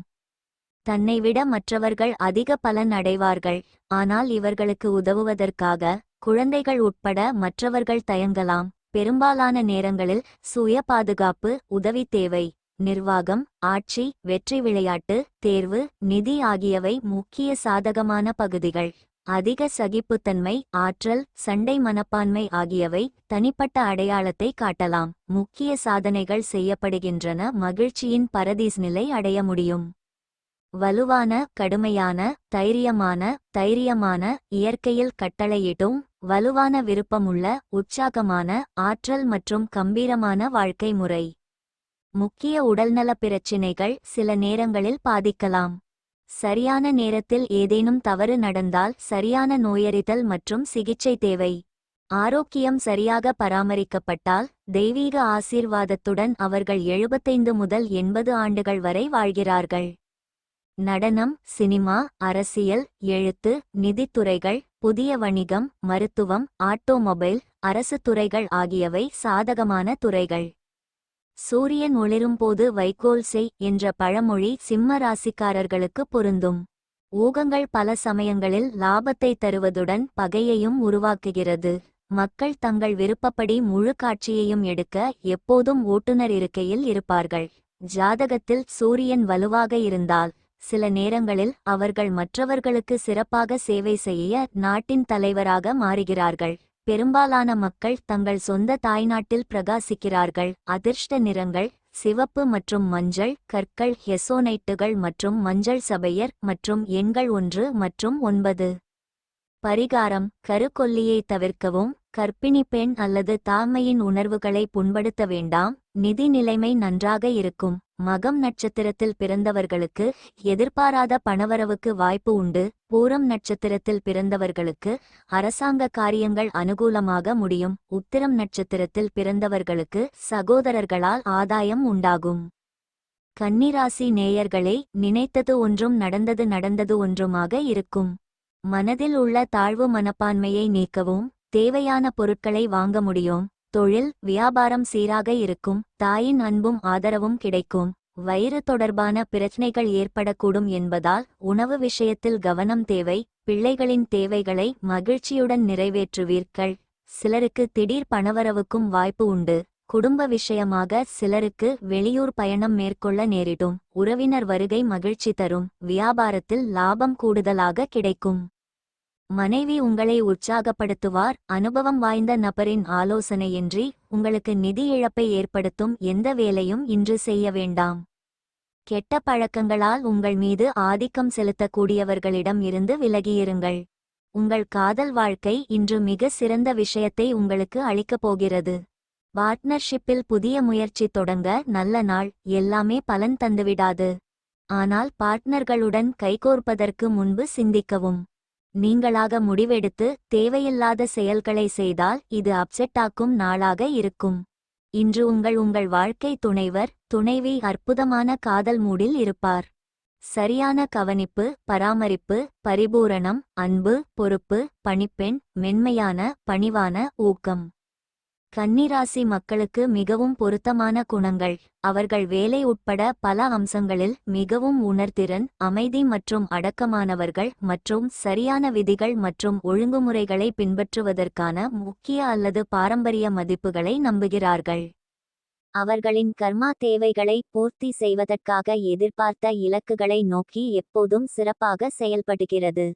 தன்னைவிட மற்றவர்கள் அதிக பலன் அடைவார்கள். ஆனால் இவர்களுக்கு உதவுவதற்காக குழந்தைகள் உட்பட மற்றவர்கள் தயங்கலாம். பெரும்பாலான நேரங்களில் சுய பாதுகாப்பு உதவி தேவை. நிர்வாகம், ஆட்சி, வெற்றி, விளையாட்டு, தேர்வு, நிதி ஆகியவை முக்கிய சாதகமான பகுதிகள். அதிக சகிப்புத்தன்மை, ஆற்றல், சண்டை மனப்பான்மை ஆகியவை தனிப்பட்ட அடையாளத்தை காட்டலாம். முக்கிய சாதனைகள் செய்யப்படுகின்றன. மகிழ்ச்சியின் பரதீஸ் நிலை அடைய முடியும். வலுவான, கடுமையான, தைரியமான, இயற்கையில் கட்டளையிட்டும் வலுவான விருப்பமுள்ள, உற்சாகமான, ஆற்றல் மற்றும் கம்பீரமான வாழ்க்கை முறை. முக்கிய உடல்நல பிரச்சினைகள் சில நேரங்களில் பாதிக்கலாம். சரியான நேரத்தில் ஏதேனும் தவறு நடந்தால் சரியான நோயறிதல் மற்றும் சிகிச்சை தேவை. ஆரோக்கியம் சரியாக பராமரிக்கப்பட்டால் தெய்வீக ஆசீர்வாதத்துடன் அவர்கள் 75 முதல் 80 ஆண்டுகள் வரை வாழ்கிறார்கள். நடனம், சினிமா, அரசியல், எழுத்து, நிதித்துறைகள், புதிய வணிகம், மருத்துவம், ஆட்டோமொபைல், அரசு துறைகள் ஆகியவை சாதகமான துறைகள். சூரியன் ஒளிரும்போது வைக்கோல் செய் என்ற பழமொழி சிம்ம ராசிக்காரர்களுக்கு பொருந்தும். ஊகங்கள் பல சமயங்களில் லாபத்தை தருவதுடன் பகையையும் உருவாக்குகிறது. மக்கள் தங்கள் விருப்பப்படி முழு காட்சியையும் எடுக்க எப்போதும் ஓட்டுநர் இருக்கையில் இருப்பார்கள். ஜாதகத்தில் சூரியன் வலுவாக இருந்தால் சில நேரங்களில் அவர்கள் மற்றவர்களுக்கு சிறப்பாக சேவை செய்ய நாட்டின் தலைவராக மாறுகிறார்கள். பெரும்பாலான மக்கள் தங்கள் சொந்த தாய்நாட்டில் பிரகாசிக்கிறார்கள். அதிர்ஷ்ட நிறங்கள் சிவப்பு மற்றும் மஞ்சள். கற்கள் ஹெசோனைட்டுகள் மற்றும் மஞ்சள் சபையர். மற்றும் எண்கள் 1 மற்றும் 9. பரிகாரம்: கருக்கொல்லியை தவிர்க்கவும். கர்ப்பிணி பெண் அல்லது தாய்மையின் உணர்வுகளை புண்படுத்த வேண்டாம். நிதி நிலைமை நன்றாக இருக்கும். மகம் நட்சத்திரத்தில் பிறந்தவர்களுக்கு எதிர்பாராத பணவரவுக்கு வாய்ப்பு உண்டு. பூரம் நட்சத்திரத்தில் பிறந்தவர்களுக்கு அரசாங்க காரியங்கள் அனுகூலமாக முடியும். உத்திரம் நட்சத்திரத்தில் பிறந்தவர்களுக்கு சகோதரர்களால் ஆதாயம் உண்டாகும். கன்னிராசி நேயர்களே, நினைத்தது ஒன்றும் நடந்தது ஒன்றுமாக இருக்கும். மனதில் உள்ள தாழ்வு மனப்பான்மையை நீக்கவும் தேவையான பொருட்களை வாங்க முடியும். தொழில் வியாபாரம் சீராக இருக்கும். தாயின் அன்பும் ஆதரவும் கிடைக்கும். வயிறு தொடர்பான பிரச்சனைகள் ஏற்படக்கூடும் என்பதால் உணவு விஷயத்தில் கவனம் தேவை. பிள்ளைகளின் தேவைகளை மகிழ்ச்சியுடன் நிறைவேற்றுவீர்கள். சிலருக்கு திடீர் பணவரவுக்கும் வாய்ப்பு உண்டு. குடும்ப விஷயமாக சிலருக்கு வெளியூர் பயணம் மேற்கொள்ள நேரிடும். உறவினர் வருகை மகிழ்ச்சி தரும். வியாபாரத்தில் லாபம் கூடுதலாக கிடைக்கும். மனைவி உங்களை உற்சாகப்படுத்துவார். அனுபவம் வாய்ந்த நபரின் ஆலோசனையின்றி உங்களுக்கு நிதி இழப்பை ஏற்படுத்தும் எந்த வேலையும் இன்று செய்ய வேண்டாம். கெட்ட பழக்கங்களால் உங்கள் மீது ஆதிக்கம் செலுத்தக்கூடியவர்களிடம் இருந்து விலகியிருங்கள். உங்கள் காதல் வாழ்க்கை இன்று மிக சிறந்த விஷயத்தை உங்களுக்கு அளிக்கப் போகிறது. பார்ட்னர்ஷிப்பில் புதிய முயற்சி தொடங்க நல்ல நாள். எல்லாமே பலன் தந்துவிடாது. ஆனால் பார்ட்னர்களுடன் கைகோர்ப்பதற்கு முன்பு சிந்திக்கவும். நீங்களாக முடிவெடுத்து தேவையில்லாத செயல்களை செய்தால் இது அப்செட்டாக்கும் நாளாக இருக்கும். இன்று உங்கள் வாழ்க்கை துணைவர் துணைவி அற்புதமான காதல் மூடில் இருப்பார். சரியான கவனிப்பு பராமரிப்பு பரிபூரணம் அன்பு பொறுப்பு பணிப்பெண் மென்மையான பணிவான ஊக்கம். கன்னிராசி மக்களுக்கு மிகவும் பொருத்தமான குணங்கள். அவர்கள் வேலை உட்பட பல அம்சங்களில் மிகவும் உணர்திறன் அமைதி மற்றும் அடக்கமானவர்கள் மற்றும் சரியான விதிகள் மற்றும் ஒழுங்குமுறைகளை பின்பற்றுவதற்கான முக்கிய அல்லது பாரம்பரிய மதிப்புகளை நம்புகிறார்கள். அவர்களின் கர்மா தேவைகளை பூர்த்தி செய்வதற்காக எதிர்பார்த்த இலக்குகளை நோக்கி எப்போதும் சிறப்பாக செயல்படுகிறது.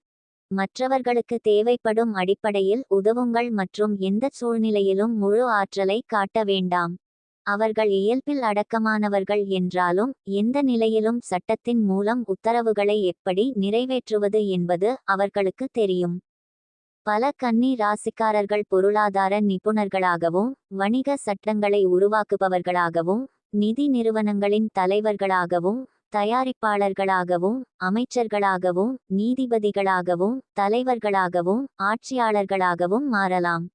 மற்றவர்களுக்கு தேவைப்படும் அடிப்படையில் உதவுங்கள் மற்றும் எந்த சூழ்நிலையிலும் முழு ஆற்றலை காட்ட வேண்டாம். அவர்கள் இயல்பில் அடக்கமானவர்கள் என்றாலும் எந்த நிலையிலும் சட்டத்தின் மூலம் உத்தரவுகளை எப்படி நிறைவேற்றுவது என்பது அவர்களுக்கு தெரியும். பல கன்னி ராசிக்காரர்கள் பொருளாதார நிபுணர்களாகவும் வணிக சட்டங்களை உருவாக்குபவர்களாகவும் நிதி நிறுவனங்களின் தலைவர்களாகவும் தயாரிப்பாளர்களாகவும் அமைச்சர்களாகவும் நீதிபதிகளாகவும் தலைவர்களாகவும் ஆட்சியாளர்களாகவும் மாறலாம்.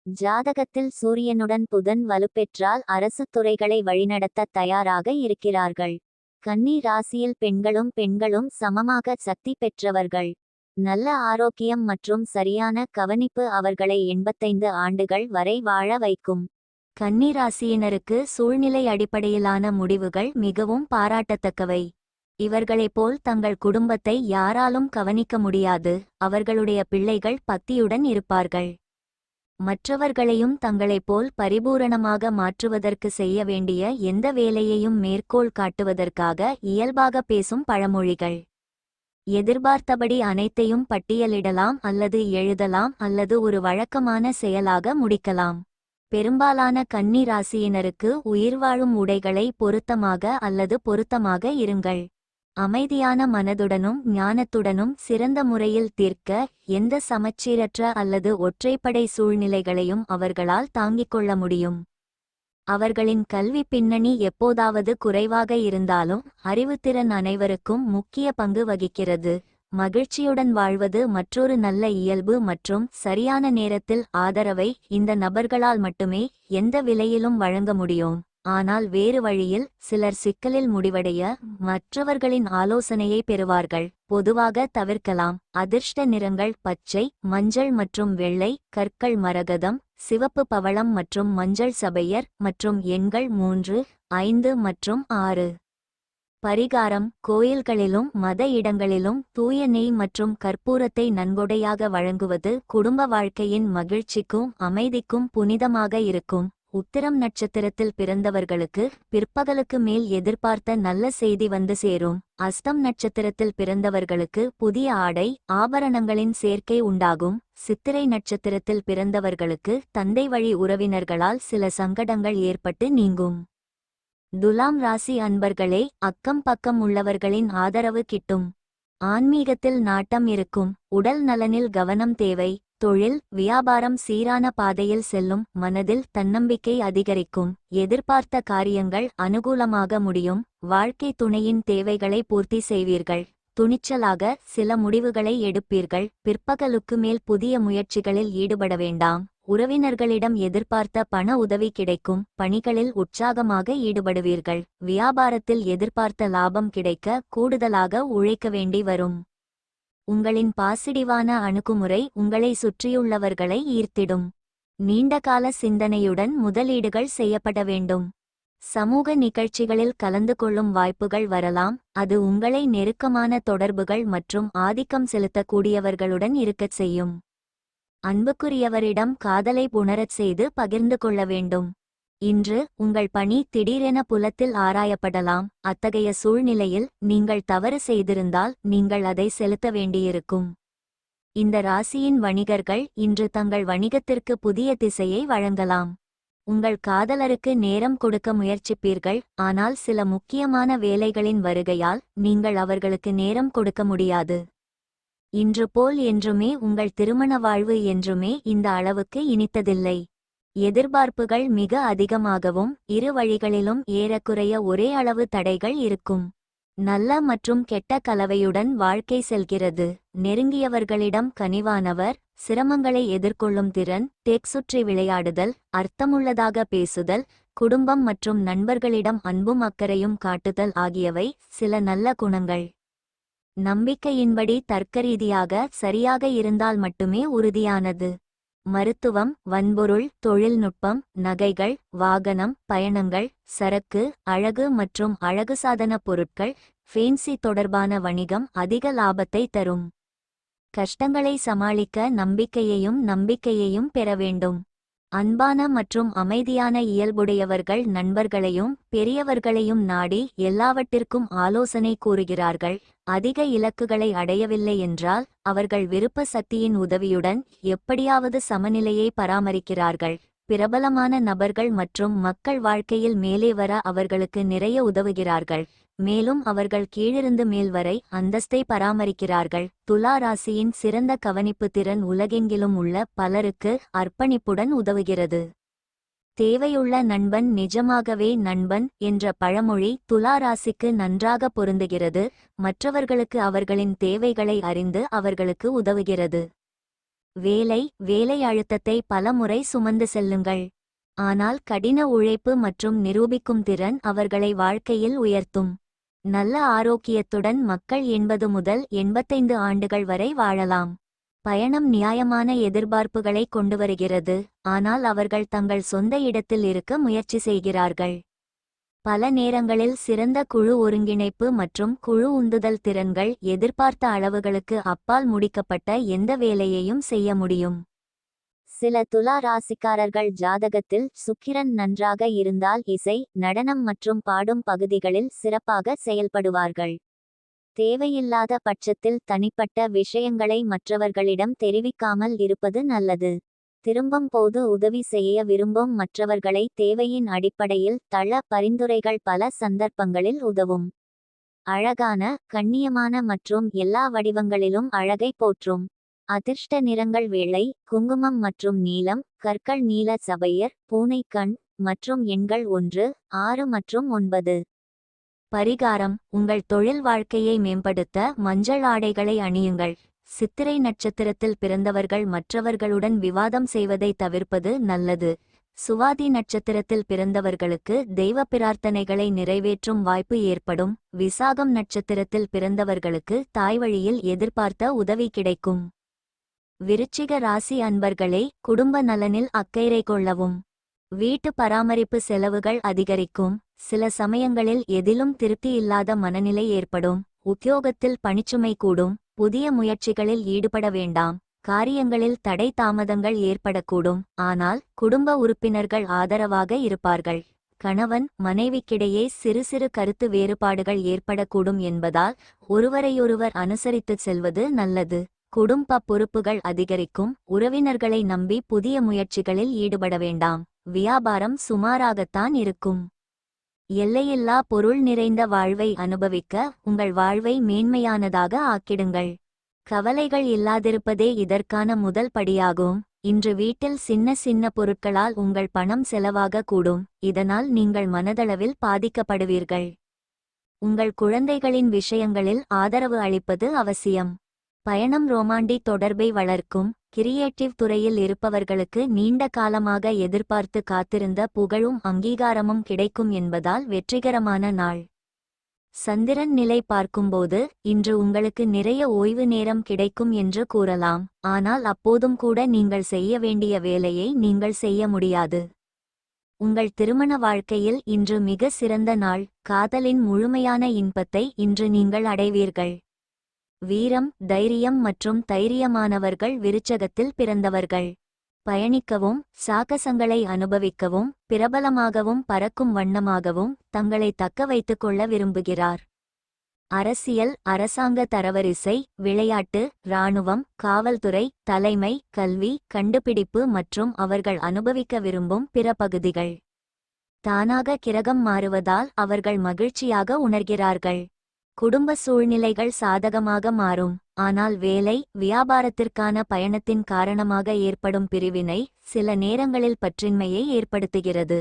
ஜாதகத்தில் சூரியனுடன் புதன் வலுப்பெற்றால் அரசு துறைகளை வழிநடத்த தயாராக இருக்கிறார்கள். கன்னி ராசியில் பெண்களும் சமமாக சக்தி பெற்றவர்கள். நல்ல ஆரோக்கியம் மற்றும் சரியான கவனிப்பு அவர்களை 85 ஆண்டுகள் வரை வாழ வைக்கும். கன்னிராசியினருக்கு சூழ்நிலை அடிப்படையிலான முடிவுகள் மிகவும் பாராட்டத்தக்கவை. இவர்களைப் போல் தங்கள் குடும்பத்தை யாராலும் கவனிக்க முடியாது. அவர்களுடைய பிள்ளைகள் பக்தியுடன் இருப்பார்கள். மற்றவர்களையும் தங்களைப் போல் பரிபூரணமாக மாற்றுவதற்கு செய்ய வேண்டிய எந்த வேலையையும் மேற்கோள் காட்டுவதற்காக இயல்பாக பேசும் பழமொழிகள். எதிர்பார்த்தபடி அனைத்தையும் பட்டியலிடலாம் அல்லது எழுதலாம் அல்லது ஒரு வழக்கமான செயலாக முடிக்கலாம். பெரும்பாலான கன்னி ராசியினருக்கு உயிர்வாழும் உடைகளை பொருத்தமாக இருங்கள். அமைதியான மனதுடனும் ஞானத்துடனும் சிறந்த முறையில் தீர்க்க எந்த சமச்சீரற்ற அல்லது ஒற்றைப்படை சூழ்நிலைகளையும் அவர்களால் தாங்கிக் கொள்ள முடியும். அவர்களின் கல்வி பின்னணி எப்போதாவது குறைவாக இருந்தாலும் அறிவுத்திறன் அனைவருக்கும் முக்கிய பங்கு வகிக்கிறது. மகிழ்ச்சியுடன் வாழ்வது மற்றொரு நல்ல இயல்பு மற்றும் சரியான நேரத்தில் ஆதரவை இந்த நபர்களால் மட்டுமே எந்த விலையிலும் வழங்க முடியும். ஆனால் வேறு வழியில் சிலர் சிக்கலில் முடிவடைய மற்றவர்களின் ஆலோசனையை பெறுவார்கள். பொதுவாக தவிர்க்கலாம். அதிர்ஷ்ட நிறங்கள் பச்சை மஞ்சள் மற்றும் வெள்ளை கற்கள் மரகதம் சிவப்பு பவளம் மற்றும் மஞ்சள் சபையர் மற்றும் எண்கள் 3 5 மற்றும் 6. பரிகாரம் கோயில்களிலும் மத இடங்களிலும் தூய நெய் மற்றும் கற்பூரத்தை நன்கொடையாக வழங்குவது குடும்ப வாழ்க்கையின் மகிழ்ச்சிக்கும் அமைதிக்கும் புனிதமாக இருக்கும். உத்திரம் நட்சத்திரத்தில் பிறந்தவர்களுக்கு பிற்பகலுக்கு மேல் எதிர்பார்த்த நல்ல செய்தி வந்து சேரும். அஸ்தம் நட்சத்திரத்தில் பிறந்தவர்களுக்கு புதிய ஆடை ஆபரணங்களின் சேர்க்கை உண்டாகும். சித்திரை நட்சத்திரத்தில் பிறந்தவர்களுக்கு தந்தை வழி உறவினர்களால் சில சங்கடங்கள் ஏற்பட்டு நீங்கும். துலாம் ராசி அன்பர்களே, அக்கம் பக்கம் உள்ளவர்களின் ஆதரவு கிட்டும். ஆன்மீகத்தில் நாட்டம் இருக்கும். உடல் நலனில் கவனம் தேவை. தொழில் வியாபாரம் சீரான பாதையில் செல்லும். மனதில் தன்னம்பிக்கை அதிகரிக்கும். எதிர்பார்த்த காரியங்கள் அனுகூலமாக முடியும். வாழ்க்கை துணையின் தேவைகளை பூர்த்தி செய்வீர்கள். துணிச்சலாக சில முடிவுகளை எடுப்பீர்கள். பிற்பகலுக்கு மேல் புதிய முயற்சிகளில் ஈடுபட வேண்டாம். உறவினர்களிடம் எதிர்பார்த்த பண உதவி கிடைக்கும். பணிகளில் உற்சாகமாக ஈடுபடுவீர்கள். வியாபாரத்தில் எதிர்பார்த்த லாபம் கிடைக்க கூடுதலாக உழைக்க வேண்டி வரும். உங்களின் பாசிட்டிவான அணுகுமுறை உங்களை சுற்றியுள்ளவர்களை ஈர்த்திடும். நீண்டகால சிந்தனையுடன் முதலீடுகள் செய்யப்பட வேண்டும். சமூக நிகழ்ச்சிகளில் கலந்து கொள்ளும் வாய்ப்புகள் வரலாம். அது உங்களை நெருக்கமான தொடர்புகள் மற்றும் ஆதிக்கம் செலுத்தக்கூடியவர்களுடன் இருக்கச் செய்யும். அன்புக்குரியவரிடம் காதலை உணரச் செய்து பகிர்ந்து கொள்ள வேண்டும். இன்று உங்கள் பணி திடீரென புலத்தில் ஆராயப்படலாம். அத்தகைய சூழ்நிலையில் நீங்கள் தவறு செய்திருந்தால் நீங்கள் அதை செலுத்த வேண்டியிருக்கும். இந்த ராசியின் வணிகர்கள் இன்று தங்கள் வணிகத்திற்கு புதிய திசையை வழங்கலாம். உங்கள் காதலருக்கு நேரம் கொடுக்க முயற்சிப்பீர்கள். ஆனால் சில முக்கியமான வேலைகளின் வருகையால் நீங்கள் அவர்களுக்கு நேரம் கொடுக்க முடியாது. இன்று போல் என்றுமே உங்கள் திருமண வாழ்வு என்றுமே இந்த அளவுக்கு இனித்ததில்லை. எதிர்பார்ப்புகள் மிக அதிகமாகவும் இரு வழிகளிலும் ஏறக்குறைய ஒரே அளவு தடைகள் இருக்கும். நல்ல மற்றும் கெட்ட கலவையுடன் வாழ்க்கை செல்கிறது. நெருங்கியவர்களிடம் கனிவானவர். சிரமங்களை எதிர்கொள்ளும் திறன். டெக் சுற்றி விளையாடுதல். அர்த்தமுள்ளதாக பேசுதல். குடும்பம் மற்றும் நண்பர்களிடம் அன்பும் அக்கறையும் காட்டுதல் ஆகியவை சில நல்ல குணங்கள். நம்பிக்கையின்படி தர்க்கரீதியாக சரியாக இருந்தால் மட்டுமே உறுதியானது. மருத்துவம் வன்பொருள் தொழில்நுட்பம் நகைகள் வாகனம் பயணங்கள் சரக்கு அழகு மற்றும் அழகு சாதன பொருட்கள் ஃபேன்சி தொடர்பான வணிகம் அதிக லாபத்தை தரும். கஷ்டங்களை சமாளிக்க நம்பிக்கையையும் பெற வேண்டும். அன்பான மற்றும் அமைதியான இயல்புடையவர்கள் நண்பர்களையும் பெரியவர்களையும் நாடி எல்லாவற்றிற்கும் ஆலோசனை கூறுகிறார்கள். அதிக இலக்குகளை அடையவில்லை என்றால் அவர்கள் விருப்ப சக்தியின் உதவியுடன் எப்படியாவது சமநிலையை பராமரிக்கிறார்கள். பிரபலமான நபர்கள் மற்றும் மக்கள் வாழ்க்கையில் மேலே வர அவர்களுக்கு நிறைய உதவுகிறார்கள். மேலும் அவர்கள் கீழிருந்து மேல் வரை அந்தஸ்தை பராமரிக்கிறார்கள். துலா ராசியின் சிறந்த கவனிப்பு திறன் உலகெங்கிலும் உள்ள பலருக்கு அர்ப்பணிப்புடன் உதவுகிறது. தேவையுள்ள நண்பன் நிஜமாகவே நண்பன் என்ற பழமொழி துலா ராசிக்கு நன்றாக பொருந்துகிறது. மற்றவர்களுக்கு அவர்களின் தேவைகளை அறிந்து அவர்களுக்கு உதவுகிறது. வேலை அழுத்தத்தை பல முறை சுமந்து செல்லுங்கள். ஆனால் கடின உழைப்பு மற்றும் நிரூபிக்கும் திறன் அவர்களை வாழ்க்கையில் உயர்த்தும். நல்ல ஆரோக்கியத்துடன் மக்கள் 80 முதல் 85 ஆண்டுகள் வரை வாழலாம். பயணம் நியாயமான எதிர்பார்ப்புகளை கொண்டு வருகிறது. ஆனால் அவர்கள் தங்கள் சொந்த இடத்தில் இருக்க முயற்சி செய்கிறார்கள். பல நேரங்களில் சிறந்த குழு ஒருங்கிணைப்பு மற்றும் குழு உந்துதல் திறன்கள் எதிர்பார்த்த அளவுகளுக்கு அப்பால் முடிக்கப்பட்ட எந்த வேலையையும் செய்ய முடியும். சில துலா ராசிக்காரர்கள் ஜாதகத்தில் சுக்கிரன் நன்றாக இருந்தால் இசை நடனம் மற்றும் பாடும் பகுதிகளில் சிறப்பாக செயல்படுவார்கள். தேவையில்லாத பட்சத்தில் தனிப்பட்ட விஷயங்களை மற்றவர்களிடம் தெரிவிக்காமல் இருப்பது நல்லது. திரும்பும் போது உதவி செய்ய விரும்பும் மற்றவர்களை தேவையின் அடிப்படையில் தள்ள பரிந்துரைகள் பல சந்தர்ப்பங்களில் உதவும். அழகான கண்ணியமான மற்றும் எல்லா வடிவங்களிலும் அழகை போற்றும். அதிர்ஷ்ட நிறங்கள் வெள்ளை குங்குமம் மற்றும் நீலம் கற்கள் நீல சபையர் பூனைக்கண் மற்றும் எண்கள் 1 6 மற்றும் 9. பரிகாரம் உங்கள் தொழில் வாழ்க்கையை மேம்படுத்த மஞ்சள் ஆடைகளை அணியுங்கள். சித்திரை நட்சத்திரத்தில் பிறந்தவர்கள் மற்றவர்களுடன் விவாதம் செய்வதை தவிர்ப்பது நல்லது. சுவாதி நட்சத்திரத்தில் பிறந்தவர்களுக்கு தெய்வ பிரார்த்தனைகளை நிறைவேற்றும் வாய்ப்பு ஏற்படும். விசாகம் நட்சத்திரத்தில் பிறந்தவர்களுக்கு தாய்வழியில் எதிர்பார்த்த உதவி கிடைக்கும். விருச்சிக ராசி அன்பர்களே குடும்ப நலனில் அக்கறை கொள்ளவும். வீட்டு பராமரிப்பு செலவுகள் அதிகரிக்கும். சில சமயங்களில் எதிலும் திருப்தி இல்லாத மனநிலை ஏற்படும். உத்தியோகத்தில் பணிச்சுமை கூடும். புதிய முயற்சிகளில் ஈடுபட வேண்டாம். காரியங்களில் தடை தாமதங்கள் ஏற்படக்கூடும். ஆனால் குடும்ப உறுப்பினர்கள் ஆதரவாக இருப்பார்கள். கணவன் மனைவிக்கிடையே சிறு சிறு கருத்து வேறுபாடுகள் ஏற்படக்கூடும் என்பதால் ஒருவரையொருவர் அனுசரித்துச் செல்வது நல்லது. குடும்ப பொறுப்புகள் அதிகரிக்கும். உறவினர்களை நம்பி புதிய முயற்சிகளில் ஈடுபட வேண்டாம். வியாபாரம் சுமாராகத்தான் இருக்கும். எல்லையில்லா பொருள் நிறைந்த வாழ்வை அனுபவிக்க உங்கள் வாழ்வை மேன்மையானதாக ஆக்கிடுங்கள். கவலைகள் இல்லாதிருப்பதே இதற்கான முதல் படியாகும். இன்று வீட்டில் சின்ன சின்ன பொருட்களால் உங்கள் பணம் செலவாக கூடும். இதனால் நீங்கள் மனதளவில் பாதிக்கப்படுவீர்கள். உங்கள் குழந்தைகளின் விஷயங்களில் ஆதரவு அளிப்பது அவசியம். பயணம் ரொமாண்டிக் தொடர்பை வளர்க்கும். கிரியேட்டிவ் துறையில் இருப்பவர்களுக்கு நீண்ட காலமாக எதிர்பார்த்து காத்திருந்த புகழும் அங்கீகாரமும் கிடைக்கும் என்பதால் வெற்றிகரமான நாள். சந்திரன் நிலை பார்க்கும்போது இன்று உங்களுக்கு நிறைய ஓய்வு நேரம் கிடைக்கும் என்று கூறலாம். ஆனால் அப்போதும் கூட நீங்கள் செய்ய வேண்டிய வேலையை நீங்கள் செய்ய முடியாது. உங்கள் திருமண வாழ்க்கையில் இன்று மிக சிறந்த நாள். காதலின் முழுமையான இன்பத்தை இன்று நீங்கள் அடைவீர்கள். வீரம், தைரியம் மற்றும் தைரியமானவர்கள் விருச்சகத்தில் பிறந்தவர்கள். பயணிக்கவும், சாகசங்களை அனுபவிக்கவும், பிரபலமாகவும் பறக்கும் வண்ணமாகவும் தங்களை தக்க வைத்துக் கொள்ள விரும்புகிறார். அரசியல், அரசாங்க தரவரிசை, விளையாட்டு, இராணுவம், காவல்துறை, தலைமை, கல்வி, கண்டுபிடிப்பு மற்றும் அவர்கள் அனுபவிக்க விரும்பும் பிற பகுதிகள். தானாக கிரகம் மாறுவதால் அவர்கள் மகிழ்ச்சியாக உணர்கிறார்கள். குடும்ப சூழ்நிலைகள் சாதகமாக மாறும். ஆனால் வேலை, வியாபாரத்திற்கான பயணத்தின் காரணமாக ஏற்படும் பிரிவினை சில நேரங்களில் பற்றின்மையை ஏற்படுத்துகிறது.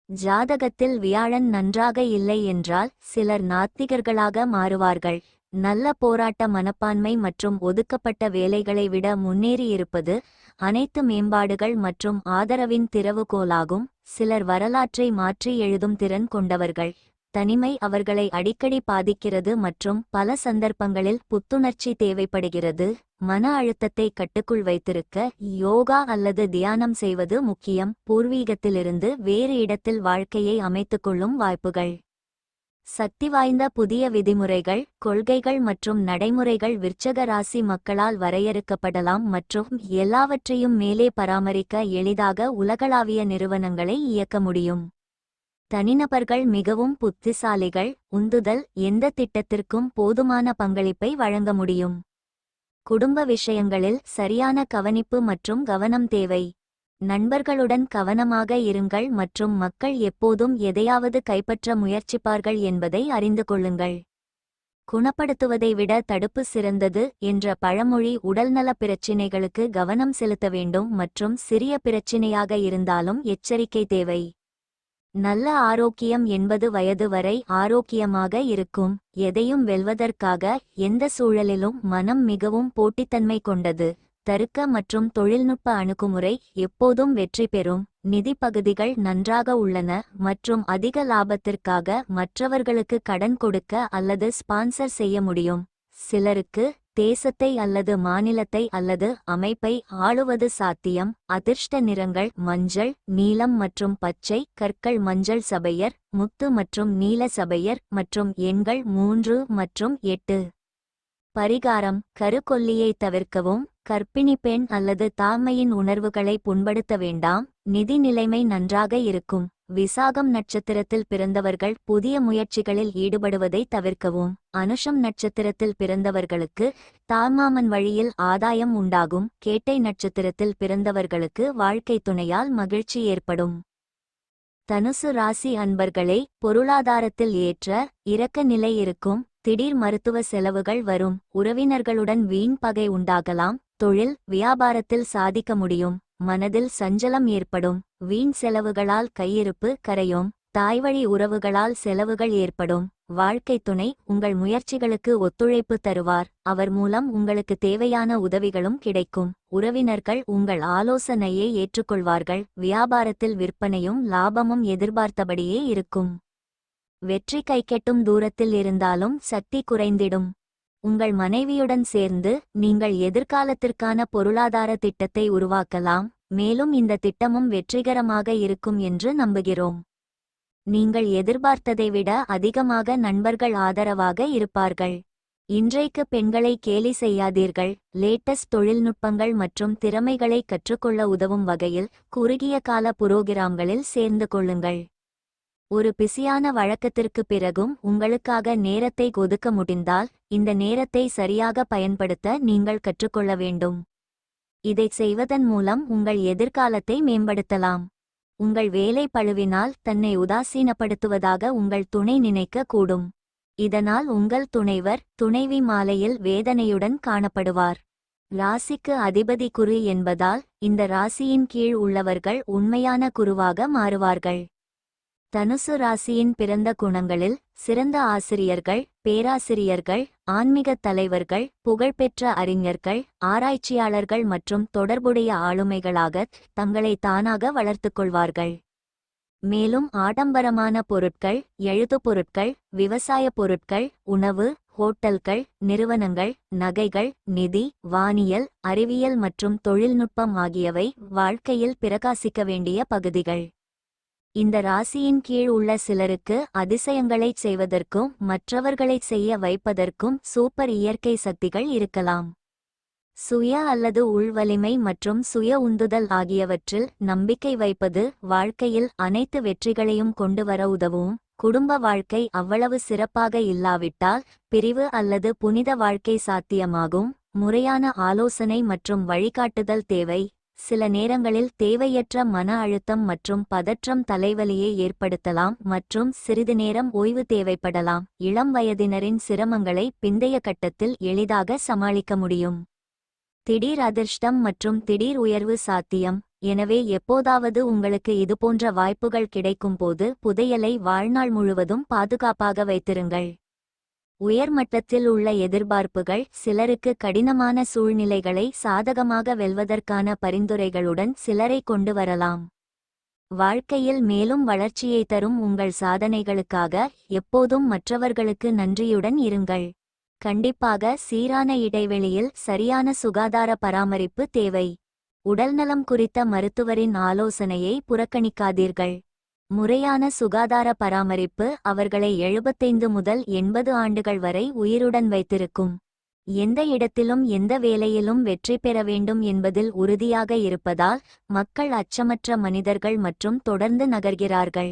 ஜாதகத்தில் வியாழன் நன்றாக இல்லை என்றால் சிலர் நாத்திகர்களாக மாறுவார்கள். நல்ல போராட்ட மனப்பான்மை மற்றும் ஒதுக்கப்பட்ட வேலைகளை விட முன்னேறியிருப்பது அனைத்து மேம்பாடுகள் மற்றும் ஆதரவின் திறவுகோலாகும். சிலர் வரலாற்றை மாற்றி எழுதும் திறன் கொண்டவர்கள். தனிமை அவர்களை அடிக்கடி பாதிக்கிறது மற்றும் பல சந்தர்ப்பங்களில் புத்துணர்ச்சி தேவைப்படுகிறது. மன அழுத்தத்தை கட்டுக்குள் வைத்திருக்க யோகா அல்லது தியானம் செய்வது முக்கியம். பூர்வீகத்திலிருந்து வேறு இடத்தில் வாழ்க்கையை அமைத்துக்கொள்ளும் வாய்ப்புகள். சக்தி வாய்ந்த புதிய விதிமுறைகள், கொள்கைகள் மற்றும் நடைமுறைகள் விருச்சக ராசி மக்களால் வரையறுக்கப்படலாம் மற்றும் எல்லாவற்றையும் மேலே பராமரிக்க எளிதாக உலகளாவிய நிறுவனங்களை இயக்க முடியும். தனிநபர்கள் மிகவும் புத்திசாலிகள். உந்துதல் எந்த திட்டத்திற்கும் போதுமான பங்களிப்பை வழங்க முடியும். குடும்ப விஷயங்களில் சரியான கவனிப்பு மற்றும் கவனம் தேவை. நண்பர்களுடன் கவனமாக இருங்கள் மற்றும் மக்கள் எப்போதும் எதையாவது கைப்பற்ற முயற்சிப்பார்கள் என்பதை அறிந்து கொள்ளுங்கள். குணப்படுத்துவதை விட தடுப்பு சிறந்தது என்ற பழமொழி உடல்நல பிரச்சினைகளுக்கு கவனம் செலுத்த வேண்டும் மற்றும் சிறிய பிரச்சினையாக இருந்தாலும் எச்சரிக்கை தேவை. நல்ல ஆரோக்கியம் 80 வயது வரை ஆரோக்கியமாக இருக்கும். எதையும் வெல்வதற்காக எந்த சூழலிலும் மனம் மிகவும் போட்டித்தன்மை கொண்டது. தருக்க மற்றும் தொழில்நுட்ப அணுகுமுறை எப்போதும் வெற்றி பெறும். நிதி பகுதிகள் நன்றாக உள்ளன மற்றும் அதிக லாபத்திற்காக மற்றவர்களுக்கு கடன் கொடுக்க அல்லது ஸ்பான்சர் செய்ய முடியும். சிலருக்கு தேசத்தை அல்லது மாநிலத்தை அல்லது அமைப்பை ஆளுவது சாத்தியம். அதிர்ஷ்ட நிறங்கள் மஞ்சள், நீலம் மற்றும் பச்சை. கற்கள் மஞ்சள் சபையர், முத்து மற்றும் நீல சபையர் மற்றும் எண்கள் 3 மற்றும் 8. பரிகாரம்: கருக்கொல்லியை தவிர்க்கவும். கர்ப்பிணி பெண் அல்லது தாய்மையின் உணர்வுகளை புண்படுத்த வேண்டாம். நிதி நிலைமை நன்றாக இருக்கும். விசாகம் நட்சத்திரத்தில் பிறந்தவர்கள் புதிய முயற்சிகளில் ஈடுபடுவதை தவிர்க்கவும். அனுஷம் நட்சத்திரத்தில் பிறந்தவர்களுக்கு தாய்மாமன் வழியில் ஆதாயம் உண்டாகும். கேட்டை நட்சத்திரத்தில் பிறந்தவர்களுக்கு வாழ்க்கை துணையால் மகிழ்ச்சி ஏற்படும். தனுசு ராசி அன்பர்களே, பொருளாதாரத்தில் ஏற்ற இறக்க நிலை இருக்கும். திடீர் மருத்துவ செலவுகள் வரும். உறவினர்களுடன் வீண் பகை உண்டாகலாம். தொழில், வியாபாரத்தில் சாதிக்க முடியும். மனதில் சஞ்சலம் ஏற்படும். வீண் செலவுகளால் கையிருப்பு கரையும். தாய்வழி உறவுகளால் செலவுகள் ஏற்படும். வாழ்க்கை துணை உங்கள் முயற்சிகளுக்கு ஒத்துழைப்பு தருவார். அவர் மூலம் உங்களுக்கு தேவையான உதவிகளும் கிடைக்கும். உறவினர்கள் உங்கள் ஆலோசனையை ஏற்றுக்கொள்வார்கள். வியாபாரத்தில் விற்பனையும் லாபமும் எதிர்பார்த்தபடியே இருக்கும். வெற்றி கைக்கெட்டும் தூரத்தில் இருந்தாலும் சக்தி குறைந்திடும். உங்கள் மனைவியுடன் சேர்ந்து நீங்கள் எதிர்காலத்திற்கான பொருளாதார திட்டத்தை உருவாக்கலாம். மேலும் இந்த திட்டமும் வெற்றிகரமாக இருக்கும் என்று நம்புகிறோம். நீங்கள் எதிர்பார்த்ததை விட அதிகமாக நண்பர்கள் ஆதரவாக இருப்பார்கள். இன்றைக்கு பெண்களை கேலி செய்யாதீர்கள். லேட்டஸ்ட் தொழில்நுட்பங்கள் மற்றும் திறமைகளை கற்றுக்கொள்ள உதவும் வகையில் குறுகிய கால புரோகிராம்களில் சேர்ந்து கொள்ளுங்கள். ஒரு பிஸியான வழக்கத்திற்கு பிறகும் உங்களுக்காக நேரத்தை ஒதுக்க முடிந்தால் இந்த நேரத்தை சரியாக பயன்படுத்த நீங்கள் கற்றுக்கொள்ள வேண்டும். இதைச் செய்வதன் மூலம் உங்கள் எதிர்காலத்தை மேம்படுத்தலாம். உங்கள் வேலை பளுவினால் தன்னை உதாசீனப்படுத்துவதாக உங்கள் துணை நினைக்க கூடும். இதனால் உங்கள் துணைவர் துணைவி மாலையில் வேதனையுடன் காணப்படுவார். ராசிக்கு அதிபதி குரு என்பதால் இந்த ராசியின் கீழ் உள்ளவர்கள் உண்மையான குருவாக மாறுவார்கள். தனுசு ராசியின் பிறந்த குணங்களில் சிறந்த ஆசிரியர்கள், பேராசிரியர்கள், ஆன்மீகத் தலைவர்கள், புகழ்பெற்ற அறிஞர்கள், ஆராய்ச்சியாளர்கள் மற்றும் தொடர்புடைய ஆளுமைகளாக தங்களை தானாக வளர்த்துக் கொள்வார்கள். மேலும் ஆடம்பரமான பொருட்கள், எழுது பொருட்கள், விவசாய பொருட்கள், உணவு, ஹோட்டல்கள், நிறுவனங்கள், நகைகள், நிதி, வானியல், அறிவியல் மற்றும் தொழில்நுட்பம் ஆகியவை வாழ்க்கையில் பிரகாசிக்க வேண்டிய பகுதிகள். இந்த ராசியின் கீழ் உள்ள சிலருக்கு அதிசயங்களைச் செய்வதற்கும் மற்றவர்களைச் செய்ய வைப்பதற்கும் சூப்பர் இயற்கை சக்திகள் இருக்கலாம். சுய அல்லது உள்வலிமை மற்றும் சுய உந்துதல் ஆகியவற்றில் நம்பிக்கை வைப்பது வாழ்க்கையில் அனைத்து வெற்றிகளையும் கொண்டு வர உதவும். குடும்ப வாழ்க்கை அவ்வளவு சிறப்பாக இல்லாவிட்டால் பிரிவு அல்லது புனித வாழ்க்கை சாத்தியமாகும். முறையான ஆலோசனை மற்றும் வழிகாட்டுதல் தேவை. சில நேரங்களில் தேவையற்ற மன அழுத்தம் மற்றும் பதற்றம் தலைவலியை ஏற்படுத்தலாம் மற்றும் சிறிது நேரம் ஓய்வு தேவைப்படலாம். இளம் வயதினரின் சிரமங்களை பிந்தைய கட்டத்தில் எளிதாக சமாளிக்க முடியும். திடீர் அதிர்ஷ்டம் மற்றும் திடீர் உயர்வு சாத்தியம். எனவே எப்போதாவது உங்களுக்கு இதுபோன்ற வாய்ப்புகள் கிடைக்கும்போது புதையலை வாழ்நாள் முழுவதும் பாதுகாப்பாக வைத்திருங்கள். உயர்மட்டத்தில் உள்ள எதிர்பார்ப்புகள் சிலருக்கு கடினமான சூழ்நிலைகளை சாதகமாக வெல்வதற்கான பரிந்துரைகளுடன் சிலரை கொண்டு வரலாம். வாழ்க்கையில் மேலும் வளர்ச்சியை தரும் உங்கள் சாதனைகளுக்காக எப்போதும் மற்றவர்களுக்கு நன்றியுடன் இருங்கள். கண்டிப்பாக சீரான இடைவெளியில் சரியான சுகாதார பராமரிப்பு தேவை. உடல்நலம் குறித்த மருத்துவரின் ஆலோசனையை புறக்கணிக்காதீர்கள். முறையான சுகாதார பராமரிப்பு அவர்களை 75 முதல் 80 ஆண்டுகள் வரை உயிருடன் வைத்திருக்கும். எந்த இடத்திலும் எந்த வேலையிலும் வெற்றி பெற வேண்டும் என்பதில் உறுதியாக இருப்பதால் மக்கள் அச்சமற்ற மனிதர்கள் மற்றும் தொடர்ந்து நகர்கிறார்கள்.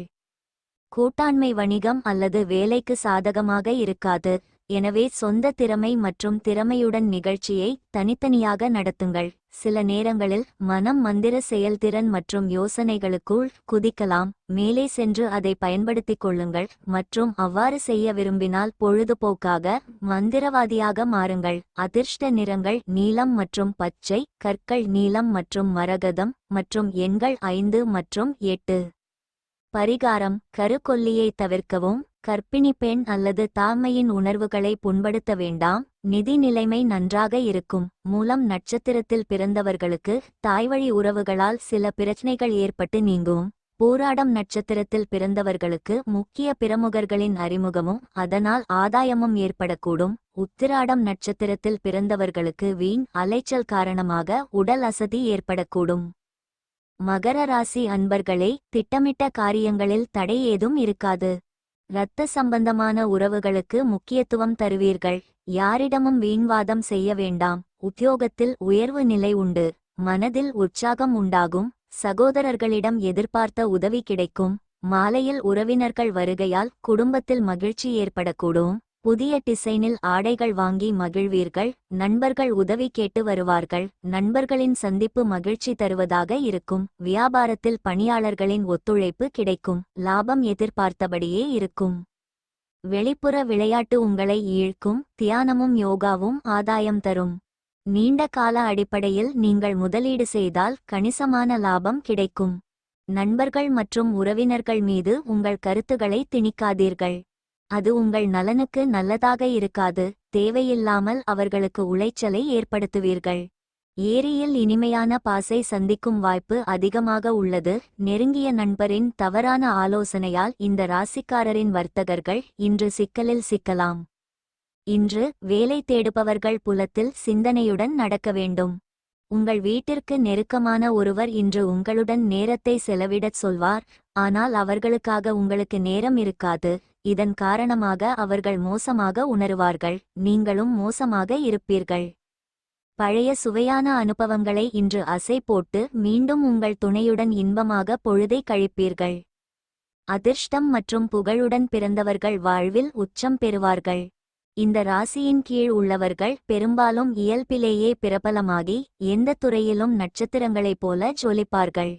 கூட்டாண்மை வணிகம் அல்லது வேலைக்கு சாதகமாக இருக்காது. எனவே சொந்த திறமை மற்றும் திறமையுடன் நிகழ்ச்சியை தனித்தனியாக நடத்துங்கள். சில நேரங்களில் மனம் மந்திர செயல்திறன் மற்றும் யோசனைகளுக்குள் குதிக்கலாம். மேலே சென்று அதை பயன்படுத்திக் கொள்ளுங்கள் மற்றும் அவ்வாறு செய்ய விரும்பினால் பொழுதுபோக்காக மந்திரவாதியாக மாறுங்கள். அதிர்ஷ்ட நிறங்கள் நீலம் மற்றும் பச்சை, கற்கள் நீலம் மற்றும் மரகதம் மற்றும் எண்கள் 5 மற்றும் 8. பரிகாரம்: கருக்கொல்லியை தவிர்க்கவும். கர்ப்பிணி பெண் அல்லது தாய்மையின் உணர்வுகளை புண்படுத்த வேண்டாம். நிதி நிலைமை நன்றாக இருக்கும். மூலம் நட்சத்திரத்தில் பிறந்தவர்களுக்கு தாய்வழி உறவுகளால் சில பிரச்சனைகள் ஏற்பட்டு நீங்கும். பூராடம் நட்சத்திரத்தில் பிறந்தவர்களுக்கு முக்கிய பிரமுகர்களின் அறிமுகமும் அதனால் ஆதாயமும் ஏற்படக்கூடும். உத்திராடம் நட்சத்திரத்தில் பிறந்தவர்களுக்கு வீண் அலைச்சல் காரணமாக உடல் அசதி ஏற்படக்கூடும். மகர ராசி அன்பர்களே, திட்டமிட்ட காரியங்களில் தடை ஏதும் இருக்காது. இரத்த சம்பந்தமான உறவுகளுக்கு முக்கியத்துவம் தருவீர்கள். யாரிடமும் வீண்வாதம் செய்ய வேண்டாம். உத்தியோகத்தில் உயர்வு நிலை உண்டு. மனதில் உற்சாகம் உண்டாகும். சகோதரர்களிடம் எதிர்பார்த்த உதவி கிடைக்கும். மாலையில் உறவினர்கள் வருகையால் குடும்பத்தில் மகிழ்ச்சி ஏற்படக்கூடும். புதிய டிசைனில் ஆடைகள் வாங்கி மகிழ்வீர்கள். நண்பர்கள் உதவி கேட்டு வருவார்கள். நண்பர்களின் சந்திப்பு மகிழ்ச்சி தருவதாக இருக்கும். வியாபாரத்தில் பணியாளர்களின் ஒத்துழைப்பு கிடைக்கும். லாபம் எதிர்பார்த்தபடியே இருக்கும். வெளிப்புற விளையாட்டு உங்களை ஈழ்க்கும். தியானமும் யோகாவும் ஆதாயம் தரும். நீண்ட கால அடிப்படையில் நீங்கள் முதலீடு செய்தால் கணிசமான லாபம் கிடைக்கும். நண்பர்கள் மற்றும் உறவினர்கள் மீது உங்கள் கருத்துக்களை திணிக்காதீர்கள். அது உங்கள் நலனுக்கு நல்லதாக இருக்காது. தேவையில்லாமல் அவர்களுக்கு உளைச்சலை ஏற்படுத்துவீர்கள். ஏரியில் இனிமையான பாசை சந்திக்கும் வாய்ப்பு அதிகமாக உள்ளது. நெருங்கிய நண்பரின் தவறான ஆலோசனையால் இந்த ராசிக்காரரின் வர்த்தகர்கள் இன்று சிக்கலில் சிக்கலாம். இன்று வேலை தேடுபவர்கள் புலத்தில் சிந்தனையுடன் நடக்க வேண்டும். உங்கள் வீட்டிற்கு நெருக்கமான ஒருவர் இன்று உங்களுடன் நேரத்தை செலவிடச் சொல்வார். ஆனால் அவர்களுக்காக உங்களுக்கு நேரம் இருக்காது. இதன் காரணமாக அவர்கள் மோசமாக உணருவார்கள். நீங்களும் மோசமாக இருப்பீர்கள். பழைய சுவையான அனுபவங்களை இன்று அசை போட்டு மீண்டும் உங்கள் துணையுடன் இன்பமாக பொழுதை கழிப்பீர்கள். அதிர்ஷ்டம் மற்றும் புகழுடன் பிறந்தவர்கள் வாழ்வில் உச்சம் பெறுவார்கள். இந்த ராசியின் கீழ் உள்ளவர்கள் பெரும்பாலும் இயல்பிலேயே பிரபலமாகி எந்த துறையிலும் நட்சத்திரங்களைப் போல ஜொலிப்பார்கள்.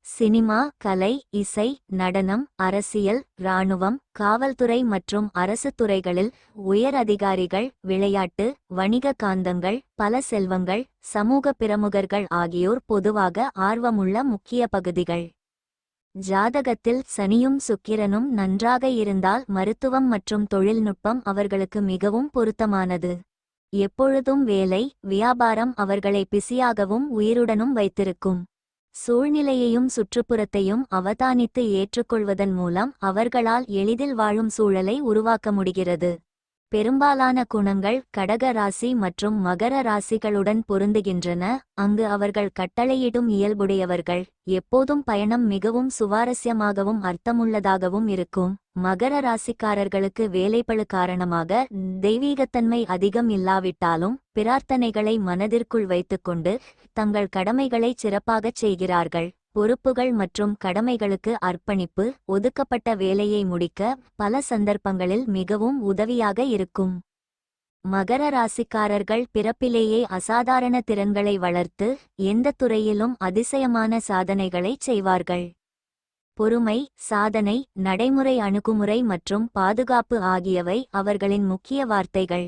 சினிமா, கலை, இசை, நடனம், அரசியல், இராணுவம், காவல்துறை மற்றும் அரசு துறைகளில் உயர் அதிகாரிகள், விளையாட்டு, வணிக காந்தங்கள், பல செல்வங்கள், சமூக பிரமுகர்கள் ஆகியோர் பொதுவாக ஆர்வமுள்ள முக்கிய பகுதிகள். ஜாதகத்தில் சனியும் சுக்கிரனும் நன்றாக இருந்தால் மருத்துவம் மற்றும் தொழில்நுட்பம் அவர்களுக்கு மிகவும் பொருத்தமானது. எப்பொழுதும் வேலை, வியாபாரம் அவர்களை பிஸியாகவும் உயிருடனும் வைத்திருக்கும். சூழ்நிலையையும் சுற்றுப்புறத்தையும் அவதானித்து ஏற்றுக்கொள்வதன் மூலம் அவர்களால் எளிதில் வாழும் சூழலை உருவாக்க முடிகிறது. பெரும்பாலான குணங்கள் கடக ராசி மற்றும் மகர ராசிகளுடன் பொருந்துகின்றன, அங்கு அவர்கள் கட்டளையிடும் இயல்புடையவர்கள். எப்போதும் பயணம் மிகவும் சுவாரஸ்யமாகவும் அர்த்தமுள்ளதாகவும் இருக்கும். மகர ராசிக்காரர்களுக்கு வேலைப்பளு காரணமாக தெய்வீகத்தன்மை அதிகம் இல்லாவிட்டாலும் பிரார்த்தனைகளை மனதிற்குள் வைத்துக்கொண்டு தங்கள் கடமைகளை சிறப்பாகச் செய்கிறார்கள். பொறுப்புகள் மற்றும் கடமைகளுக்கு அர்ப்பணிப்பு ஒதுக்கப்பட்ட வேலையை முடிக்க பல சந்தர்ப்பங்களில் மிகவும் உதவியாக இருக்கும். மகர ராசிக்காரர்கள் பிறப்பிலேயே அசாதாரண திறன்களை வளர்த்து எந்த துறையிலும் அதிசயமான சாதனைகளை செய்வார்கள். பொறுமை, சாதனை, நடைமுறை அணுகுமுறை மற்றும் பாதுகாப்பு ஆகியவை அவர்களின் முக்கிய வார்த்தைகள்.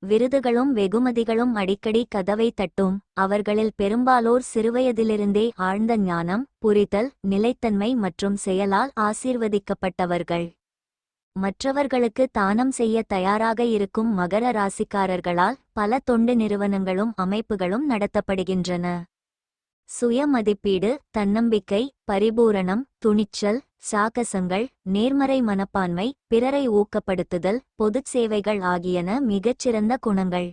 விருதுகளும் வெகுமதிகளும் அடிக்கடி கதவை தட்டும். அவர்களில் பெரும்பாலோர் சிறுவயதிலிருந்தே ஆழ்ந்த ஞானம், புரிதல், நிலைத்தன்மை மற்றும் செயலால் ஆசீர்வதிக்கப்பட்டவர்கள். மற்றவர்களுக்கு தானம் செய்ய தயாராக இருக்கும் மகர ராசிக்காரர்களால் பல தொண்டு நிறுவனங்களும் அமைப்புகளும் நடத்தப்படுகின்றன. சுய மதிப்பீடு, தன்னம்பிக்கை, பரிபூரணம், துணிச்சல், சாகசங்கள், நேர்மறை மனப்பான்மை, பிறரை ஊக்கப்படுத்துதல், பொதுச் சேவைகள் ஆகியன மிகச்சிறந்த குணங்கள்.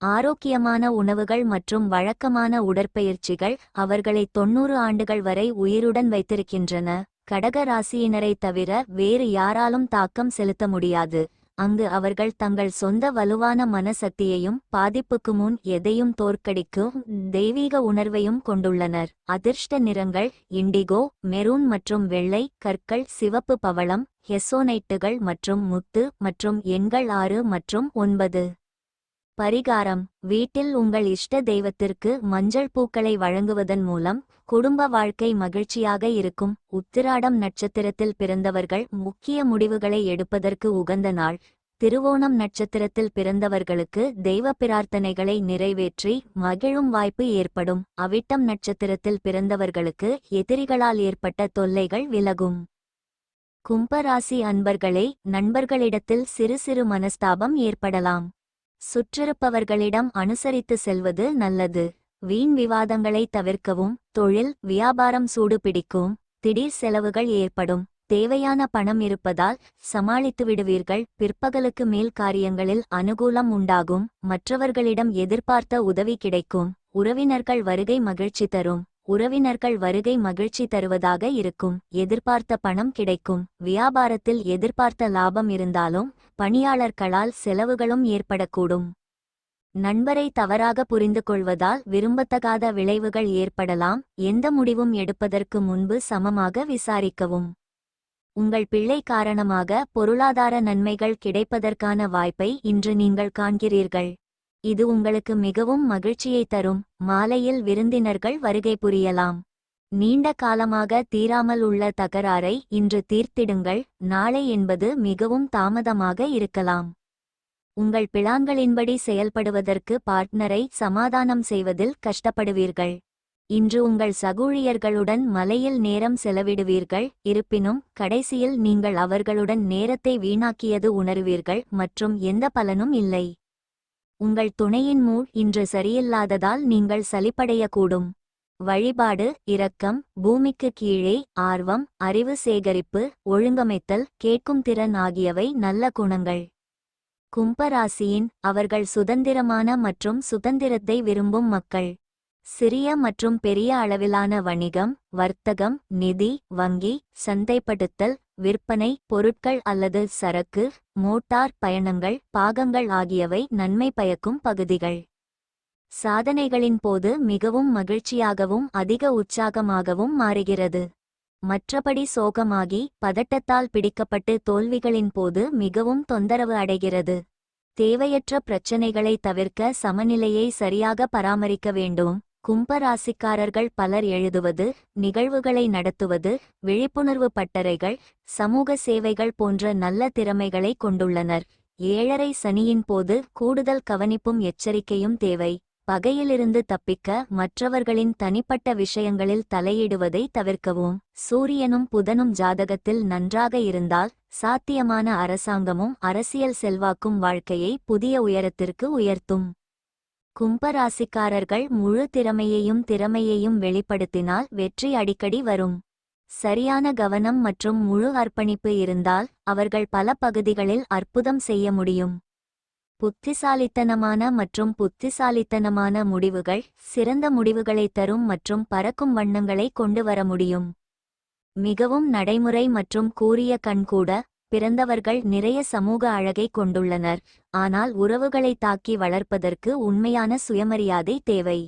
ஆரோக்கியமான உணவுகள் மற்றும் வழக்கமான உடற்பயிற்சிகள் அவர்களை 90 ஆண்டுகள் வரை உயிருடன் வைத்திருக்கின்றன. கடக ராசியினரை தவிர வேறு யாராலும் தாக்கம் செலுத்த முடியாது. அங்கு அவர்கள் தங்கள் சொந்த வலுவான மனசக்தியையும் பாதிப்புக்கு முன் எதையும் தோற்கடிக்கும் தெய்வீக உணர்வையும் கொண்டுள்ளனர். அதிர்ஷ்ட நிறங்கள் இண்டிகோ, மெரூன் மற்றும் வெள்ளை, கற்கள் சிவப்பு, பவளம், ஹெசோனைட்டுகள் மற்றும் முத்து மற்றும் எண்கள் 6 மற்றும் 9. பரிகாரம்: வீட்டில் உங்கள் இஷ்ட தெய்வத்திற்கு மஞ்சள் பூக்களை வழங்குவதன் மூலம் குடும்ப வாழ்க்கை மகிழ்ச்சியாக இருக்கும். உத்திராடம் நட்சத்திரத்தில் பிறந்தவர்கள் முக்கிய முடிவுகளை எடுப்பதற்கு உகந்த நாள். திருவோணம் நட்சத்திரத்தில் பிறந்தவர்களுக்கு தெய்வ பிரார்த்தனைகளை நிறைவேற்றி மகிழும் வாய்ப்பு ஏற்படும். அவிட்டம் நட்சத்திரத்தில் பிறந்தவர்களுக்கு எதிரிகளால் ஏற்பட்ட தொல்லைகள் விலகும். கும்பராசி அன்பர்களே, நண்பர்களிடத்தில் சிறு சிறு மனஸ்தாபம் ஏற்படலாம். சுற்றிருப்பவர்களிடம் அனுசரித்து செல்வது நல்லது. வீண் விவாதங்களை தவிர்க்கவும். தொழில், வியாபாரம் சூடு பிடிக்கும். திடீர் செலவுகள் ஏற்படும். தேவையான பணம் இருப்பதால் சமாளித்து விடுவீர்கள். பிற்பகலுக்கு மேல் காரியங்களில் அனுகூலம் உண்டாகும். மற்றவர்களிடம் எதிர்பார்த்த உதவி கிடைக்கும். உறவினர்கள் வருகை மகிழ்ச்சி தரும். உறவினர்கள் வருகை மகிழ்ச்சி தருவதாக இருக்கும். எதிர்பார்த்த பணம் கிடைக்கும். வியாபாரத்தில் எதிர்பார்த்த லாபம் இருந்தாலும் பணியாளர்களால் செலவுகளும் ஏற்படக்கூடும். நண்பரை தவறாக புரிந்து கொள்வதால் விரும்பத்தகாத விளைவுகள் ஏற்படலாம். எந்த முடிவும் எடுப்பதற்கு முன்பு சமமாக விசாரிக்கவும். உங்கள் பிள்ளை காரணமாக பொருளாதார நன்மைகள் கிடைப்பதற்கான வாய்ப்பை இன்று நீங்கள் காண்கிறீர்கள். இது உங்களுக்கு மிகவும் மகிழ்ச்சியை தரும். மாலையில் விருந்தினர்கள் வருகை புரியலாம். நீண்ட காலமாக தீராமல் உள்ள தகராறை இன்று தீர்த்திடுங்கள். நாளை என்பது மிகவும் தாமதமாக இருக்கலாம். உங்கள் பிளான்களின்படி செயல்படுவதற்கு பார்ட்னரை சமாதானம் செய்வதில் கஷ்டப்படுவீர்கள். இன்று உங்கள் சகூழியர்களுடன் மலையில் நேரம் செலவிடுவீர்கள். இருப்பினும் கடைசியில் நீங்கள் அவர்களுடன் நேரத்தை வீணாக்கியது உணருவீர்கள் மற்றும் எந்த பலனும் இல்லை. உங்கள் துணையின் மூட் இன்று சரியில்லாததால் நீங்கள் சலிப்படையக்கூடும். வழிபாடு: இரக்கம், பூமிக்கு கீழே, ஆர்வம், அறிவு சேகரிப்பு, ஒழுங்கமைத்தல், கேட்கும் திறன் ஆகியவை நல்ல குணங்கள். கும்பராசியின் அவர்கள் சுதந்திரமான மற்றும் சுதந்திரத்தை விரும்பும் மக்கள். சிறிய மற்றும் பெரிய அளவிலான வணிகம், வர்த்தகம், நிதி, வங்கி, சந்தைப்படுத்தல், விற்பனை, பொருட்கள் அல்லது சரக்கு, மோட்டார் பயணங்கள், பாகங்கள் ஆகியவை நன்மை பயக்கும் பகுதிகள். சாதனைகளின் போது மிகவும் மகிழ்ச்சியாகவும் அதிக உற்சாகமாகவும் மாறுகிறது. மற்றபடி சோகமாகி பதட்டத்தால் பிடிக்கப்பட்டு தோல்விகளின் போது மிகவும் தொந்தரவு அடைகிறது. தேவையற்ற பிரச்சனைகளை தவிர்க்க சமநிலையை சரியாக பராமரிக்க வேண்டும். கும்பராசிக்காரர்கள் பலர் எழுதுவது, நிகழ்வுகளை நடத்துவது, விழிப்புணர்வு பட்டறைகள், சமூக சேவைகள் போன்ற நல்ல திறமைகளை கொண்டுள்ளனர். 7.5 சனியின் போது கூடுதல் கவனிப்பும் எச்சரிக்கையும் தேவை. பகையிலிருந்து தப்பிக்க மற்றவர்களின் தனிப்பட்ட விஷயங்களில் தலையிடுவதை தவிர்க்கவும். சூரியனும் புதனும் ஜாதகத்தில் நன்றாக இருந்தால் சாத்தியமான அரசாங்கமும் அரசியல் செல்வாக்கும் வாழ்க்கையை புதிய உயரத்திற்கு உயர்த்தும். கும்பராசிக்காரர்கள் முழு திறமையையும் வெளிப்படுத்தினால் வெற்றி அடிக்கடி வரும். சரியான கவனம் மற்றும் முழு அர்ப்பணிப்பு இருந்தால் அவர்கள் பல பகுதிகளில் அற்புதம் செய்ய முடியும். புத்திசாலித்தனமான முடிவுகள் சிறந்த முடிவுகளை தரும் மற்றும் பறக்கும் வண்ணங்களை கொண்டு வர முடியும். மிகவும் நடைமுறை மற்றும் கூரிய கண்கூட பிறந்தவர்கள் நிறைய சமூக அழகை கொண்டுள்ளனர். ஆனால் உறவுகளை தாக்கி வளர்ப்பதற்கு உண்மையான சுயமரியாதை தேவை.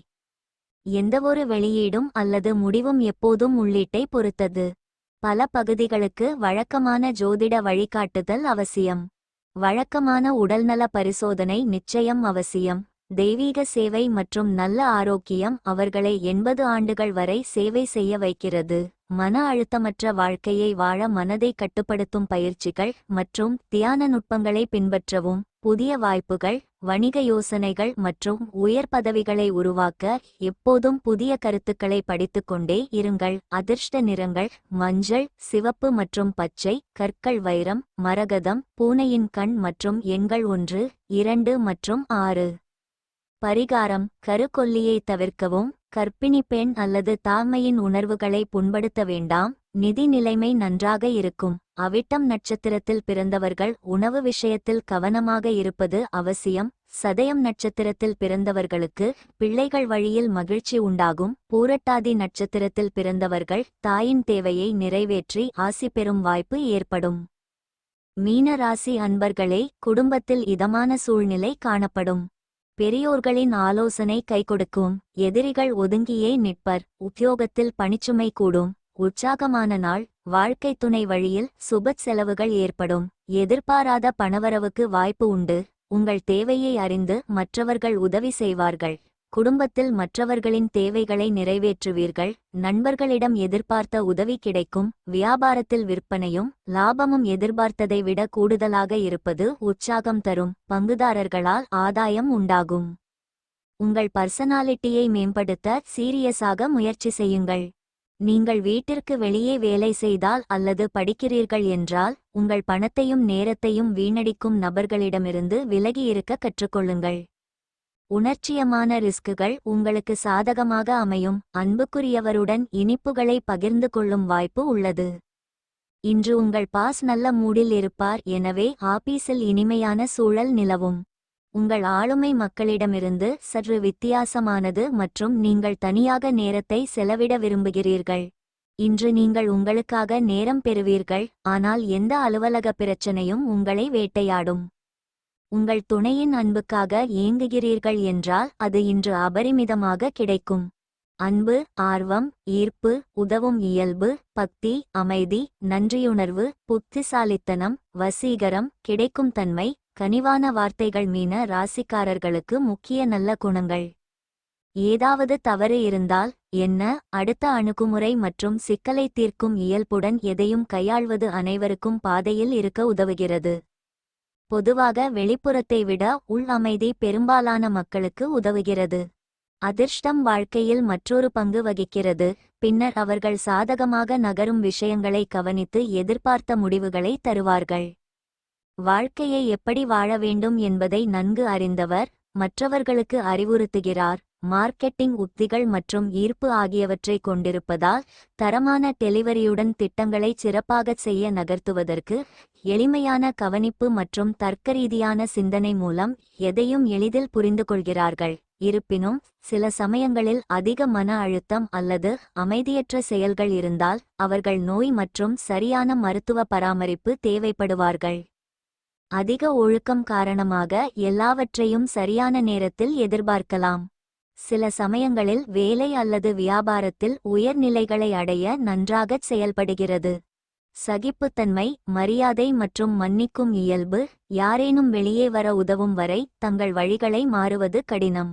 எந்தவொரு வெளியீடும் அல்லது முடிவும் எப்போதும் உள்ளீட்டை பொறுத்தது. பல பகுதிகளுக்கு வழக்கமான ஜோதிட வழிகாட்டுதல் அவசியம். வழக்கமான உடல்நல பரிசோதனை நிச்சயம் அவசியம். தெய்வீக சேவை மற்றும் நல்ல ஆரோக்கியம் அவர்களை 80 ஆண்டுகள் வரை சேவை செய்ய வைக்கிறது. மன அழுத்தமற்ற வாழ்க்கையை வாழ மனதை கட்டுப்படுத்தும் பயிற்சிகள் மற்றும் தியான நுட்பங்களை பின்பற்றவும். புதிய வாய்ப்புகள், வணிக யோசனைகள் மற்றும் உயர் பதவிகளை உருவாக்க எப்போதும் புதிய கருத்துக்களை படித்துக்கொண்டே இருங்கள். அதிர்ஷ்ட நிறங்கள் மஞ்சள், சிவப்பு மற்றும் பச்சை. கற்கள் வைரம், மரகதம், பூனையின் கண் மற்றும் எண்கள் 1, 2 மற்றும் 6. பரிகாரம்: கருக்கொல்லியை தவிர்க்கவும். கர்ப்பிணி பெண் அல்லது தாய்மையின் உணர்வுகளை புண்படுத்த வேண்டாம். நிதி நிலைமை நன்றாக இருக்கும். அவிட்டம் நட்சத்திரத்தில் பிறந்தவர்கள் உணவு விஷயத்தில் கவனமாக இருப்பது அவசியம். சதயம் நட்சத்திரத்தில் பிறந்தவர்களுக்கு பிள்ளைகள் வழியில் மகிழ்ச்சி உண்டாகும். பூரட்டாதி நட்சத்திரத்தில் பிறந்தவர்கள் தாயின் தேவையை நிறைவேற்றி ஆசி பெறும் வாய்ப்பு ஏற்படும். மீன ராசி அன்பர்களே, குடும்பத்தில் இதமான சூழ்நிலை காணப்படும். பெரியோர்களின் ஆலோசனை கைகொடுக்கும். எதிரிகள் ஒதுங்கியே நிற்பர். உத்தியோகத்தில் பணிச்சுமை கூடும். உற்சாகமான நாள். வாழ்க்கை துணை வழியில் சுப செலவுகள் ஏற்படும். எதிர்பாராத பணவரவுக்கு வாய்ப்பு உண்டு. உங்கள் தேவையை அறிந்து மற்றவர்கள் உதவி செய்வார்கள். குடும்பத்தில் மற்றவர்களின் தேவைகளை நிறைவேற்றுவீர்கள். நண்பர்களிடம் எதிர்பார்த்த உதவி கிடைக்கும். வியாபாரத்தில் விற்பனையும் லாபமும் எதிர்பார்த்ததை விட கூடுதலாக இருப்பது உற்சாகம் தரும். பங்குதாரர்களால் ஆதாயம் உண்டாகும். உங்கள் பர்சனாலிட்டியை மேம்படுத்த சீரியஸாக முயற்சி செய்யுங்கள். நீங்கள் வீட்டிற்கு வெளியே வேலை செய்தால் அல்லது படிக்கிறீர்கள் என்றால் உங்கள் பணத்தையும் நேரத்தையும் வீணடிக்கும் நபர்களிடமிருந்து விலகி இருக்க கற்றுக்கொள்ளுங்கள். உணர்ச்சியமான ரிஸ்குகள் உங்களுக்கு சாதகமாக அமையும். அன்புக்குரியவருடன் இனிப்புகளை பகிர்ந்து கொள்ளும் வாய்ப்பு உள்ளது. இன்று உங்கள் பாஸ் நல்ல மூடில் இருப்பார், எனவே ஆபீஸில் இனிமையான சூழல் நிலவும். உங்கள் ஆளுமை மக்களிடமிருந்து சற்று வித்தியாசமானது மற்றும் நீங்கள் தனியாக நேரத்தை செலவிட விரும்புகிறீர்கள். இன்று நீங்கள் உங்களுக்காக நேரம் பெறுவீர்கள், ஆனால் எந்த அலுவலக பிரச்சனையும் உங்களை வேட்டையாடும். உங்கள் துணையின் அன்புக்காக ஏங்குகிறீர்கள் என்றால் அது இன்று அபரிமிதமாக கிடைக்கும். அன்பு, ஆர்வம், ஈர்ப்பு, உதவும் இயல்பு, பக்தி, அமைதி, நன்றியுணர்வு, புத்திசாலித்தனம், வசீகரம், கிடைக்கும் தன்மை, கனிவான வார்த்தைகள் மீன ராசிக்காரர்களுக்கு முக்கிய நல்ல குணங்கள். ஏதாவது தவறு இருந்தால் என்ன, அடுத்த அணுகுமுறை மற்றும் சிக்கலை தீர்க்கும் இயல்புடன் எதையும் கையாள்வது அனைவருக்கும் பாதையில் இருக்க உதவுகிறது. பொதுவாக வெளிப்புறத்தை விட உள் அமைதி பெரும்பாலான மக்களுக்கு உதவுகிறது. அதிர்ஷ்டம் வாழ்க்கையில் மற்றொரு பங்கு வகிக்கிறது. பின்னர் அவர்கள் சாதகமாக நகரும் விஷயங்களை கவனித்து எதிர்பார்த்த முடிவுகளை தருவார்கள். வாழ்க்கையை எப்படி வாழ வேண்டும் என்பதை நன்கு அறிந்தவர் மற்றவர்களுக்கு அறிவுறுத்துகிறார். மார்க்கெட்டிங் உத்திகள் மற்றும் ஈர்ப்பு ஆகியவற்றை கொண்டிருப்பதால் தரமான டெலிவரியுடன் திட்டங்களை சிறப்பாகச் செய்ய நகர்த்துவதற்கு எளிமையான கவனிப்பு மற்றும் தர்க்கரீதியான சிந்தனை மூலம் எதையும் எளிதில் புரிந்து கொள்கிறார்கள். இருப்பினும் சில சமயங்களில் அதிக மன அழுத்தம் அல்லது அமைதியற்ற செயல்கள் இருந்தால் அவர்கள் நோய் மற்றும் சரியான மருத்துவ பராமரிப்பு தேவைப்படுவார்கள். அதிக ஒழுக்கம் காரணமாக எல்லாவற்றையும் சரியான நேரத்தில் எதிர்பார்க்கலாம். சில சமயங்களில் வேலை அல்லது வியாபாரத்தில் உயர்நிலைகளை அடைய நன்றாகச் செயல்படுகிறது. சகிப்புத்தன்மை, மரியாதை மற்றும் மன்னிக்கும் இயல்பு. யாரேனும் வெளியே வர உதவும் வரை தங்கள் வழிகளை மாறுவது கடினம்.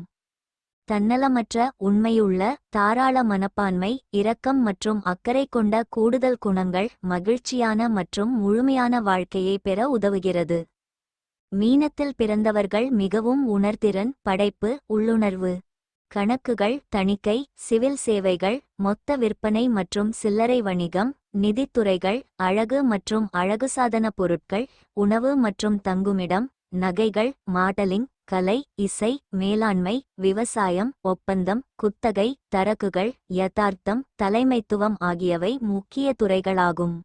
தன்னலமற்ற, உண்மையுள்ள, தாராள மனப்பான்மை, இரக்கம் மற்றும் அக்கறை கொண்ட கூடுதல் குணங்கள் மகிழ்ச்சியான மற்றும் முழுமையான வாழ்க்கையை பெற உதவுகிறது. மீனத்தில் பிறந்தவர்கள் மிகவும் உணர்திறன், படைப்பு, உள்ளுணர்வு. கணக்குகள், தணிக்கை, சிவில் சேவைகள், மொத்த விற்பனை மற்றும் சில்லறை வணிகம், நிதித்துறைகள், அழகு மற்றும் அழகுசாதன பொருட்கள், உணவு மற்றும் தங்குமிடம், நகைகள், மாடலிங், கலை, இசை, மேலாண்மை, விவசாயம், ஒப்பந்தம், குத்தகை, தரகுகள், யதார்த்தம், தலைமைத்துவம் ஆகியவை முக்கிய துறைகளாகும்.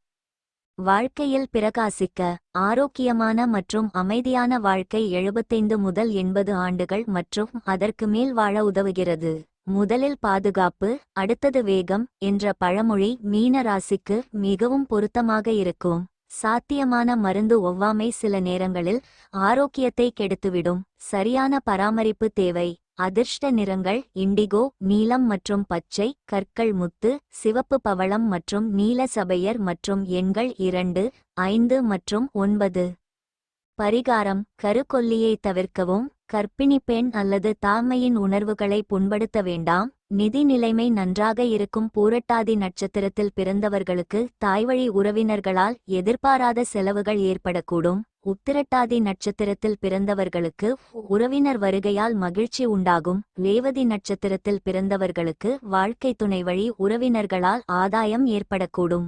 வாழ்க்கையில் பிரகாசிக்க. ஆரோக்கியமான மற்றும் அமைதியான வாழ்க்கை 75 முதல் 80 ஆண்டுகள் மற்றும் அதற்கு மேல் வாழ உதவுகிறது. முதலில் பாதுகாப்பு, அடுத்தது வேகம் என்ற பழமொழி மீன ராசிக்கு மிகவும் பொருத்தமாக இருக்கும். சாத்தியமான மருந்து ஒவ்வாமை சில நேரங்களில் ஆரோக்கியத்தை கெடுத்துவிடும். சரியான பராமரிப்பு தேவை. அதிர்ஷ்ட நிறங்கள் இண்டிகோ, நீலம் மற்றும் பச்சை, கற்கள் முத்து, சிவப்பு பவளம் மற்றும் நீல சபையர் மற்றும் எண்கள் 2, 5 மற்றும் 9. பரிகாரம். கருக்கொல்லியை தவிர்க்கவும். கர்ப்பிணி பெண் அல்லது தாய்மையின் உணர்வுகளை புண்படுத்த வேண்டாம். நிதி நிலைமை நன்றாக இருக்கும் பூரட்டாதி நட்சத்திரத்தில் பிறந்தவர்களுக்கு தாய்வழி உறவினர்களால் எதிர்பாராத செலவுகள் ஏற்படக்கூடும். உத்திரட்டாதி நட்சத்திரத்தில் பிறந்தவர்களுக்கு உறவினர் வருகையால் மகிழ்ச்சி உண்டாகும். ரேவதி நட்சத்திரத்தில் பிறந்தவர்களுக்கு வாழ்க்கை துணை வழி உறவினர்களால் ஆதாயம் ஏற்படக்கூடும்.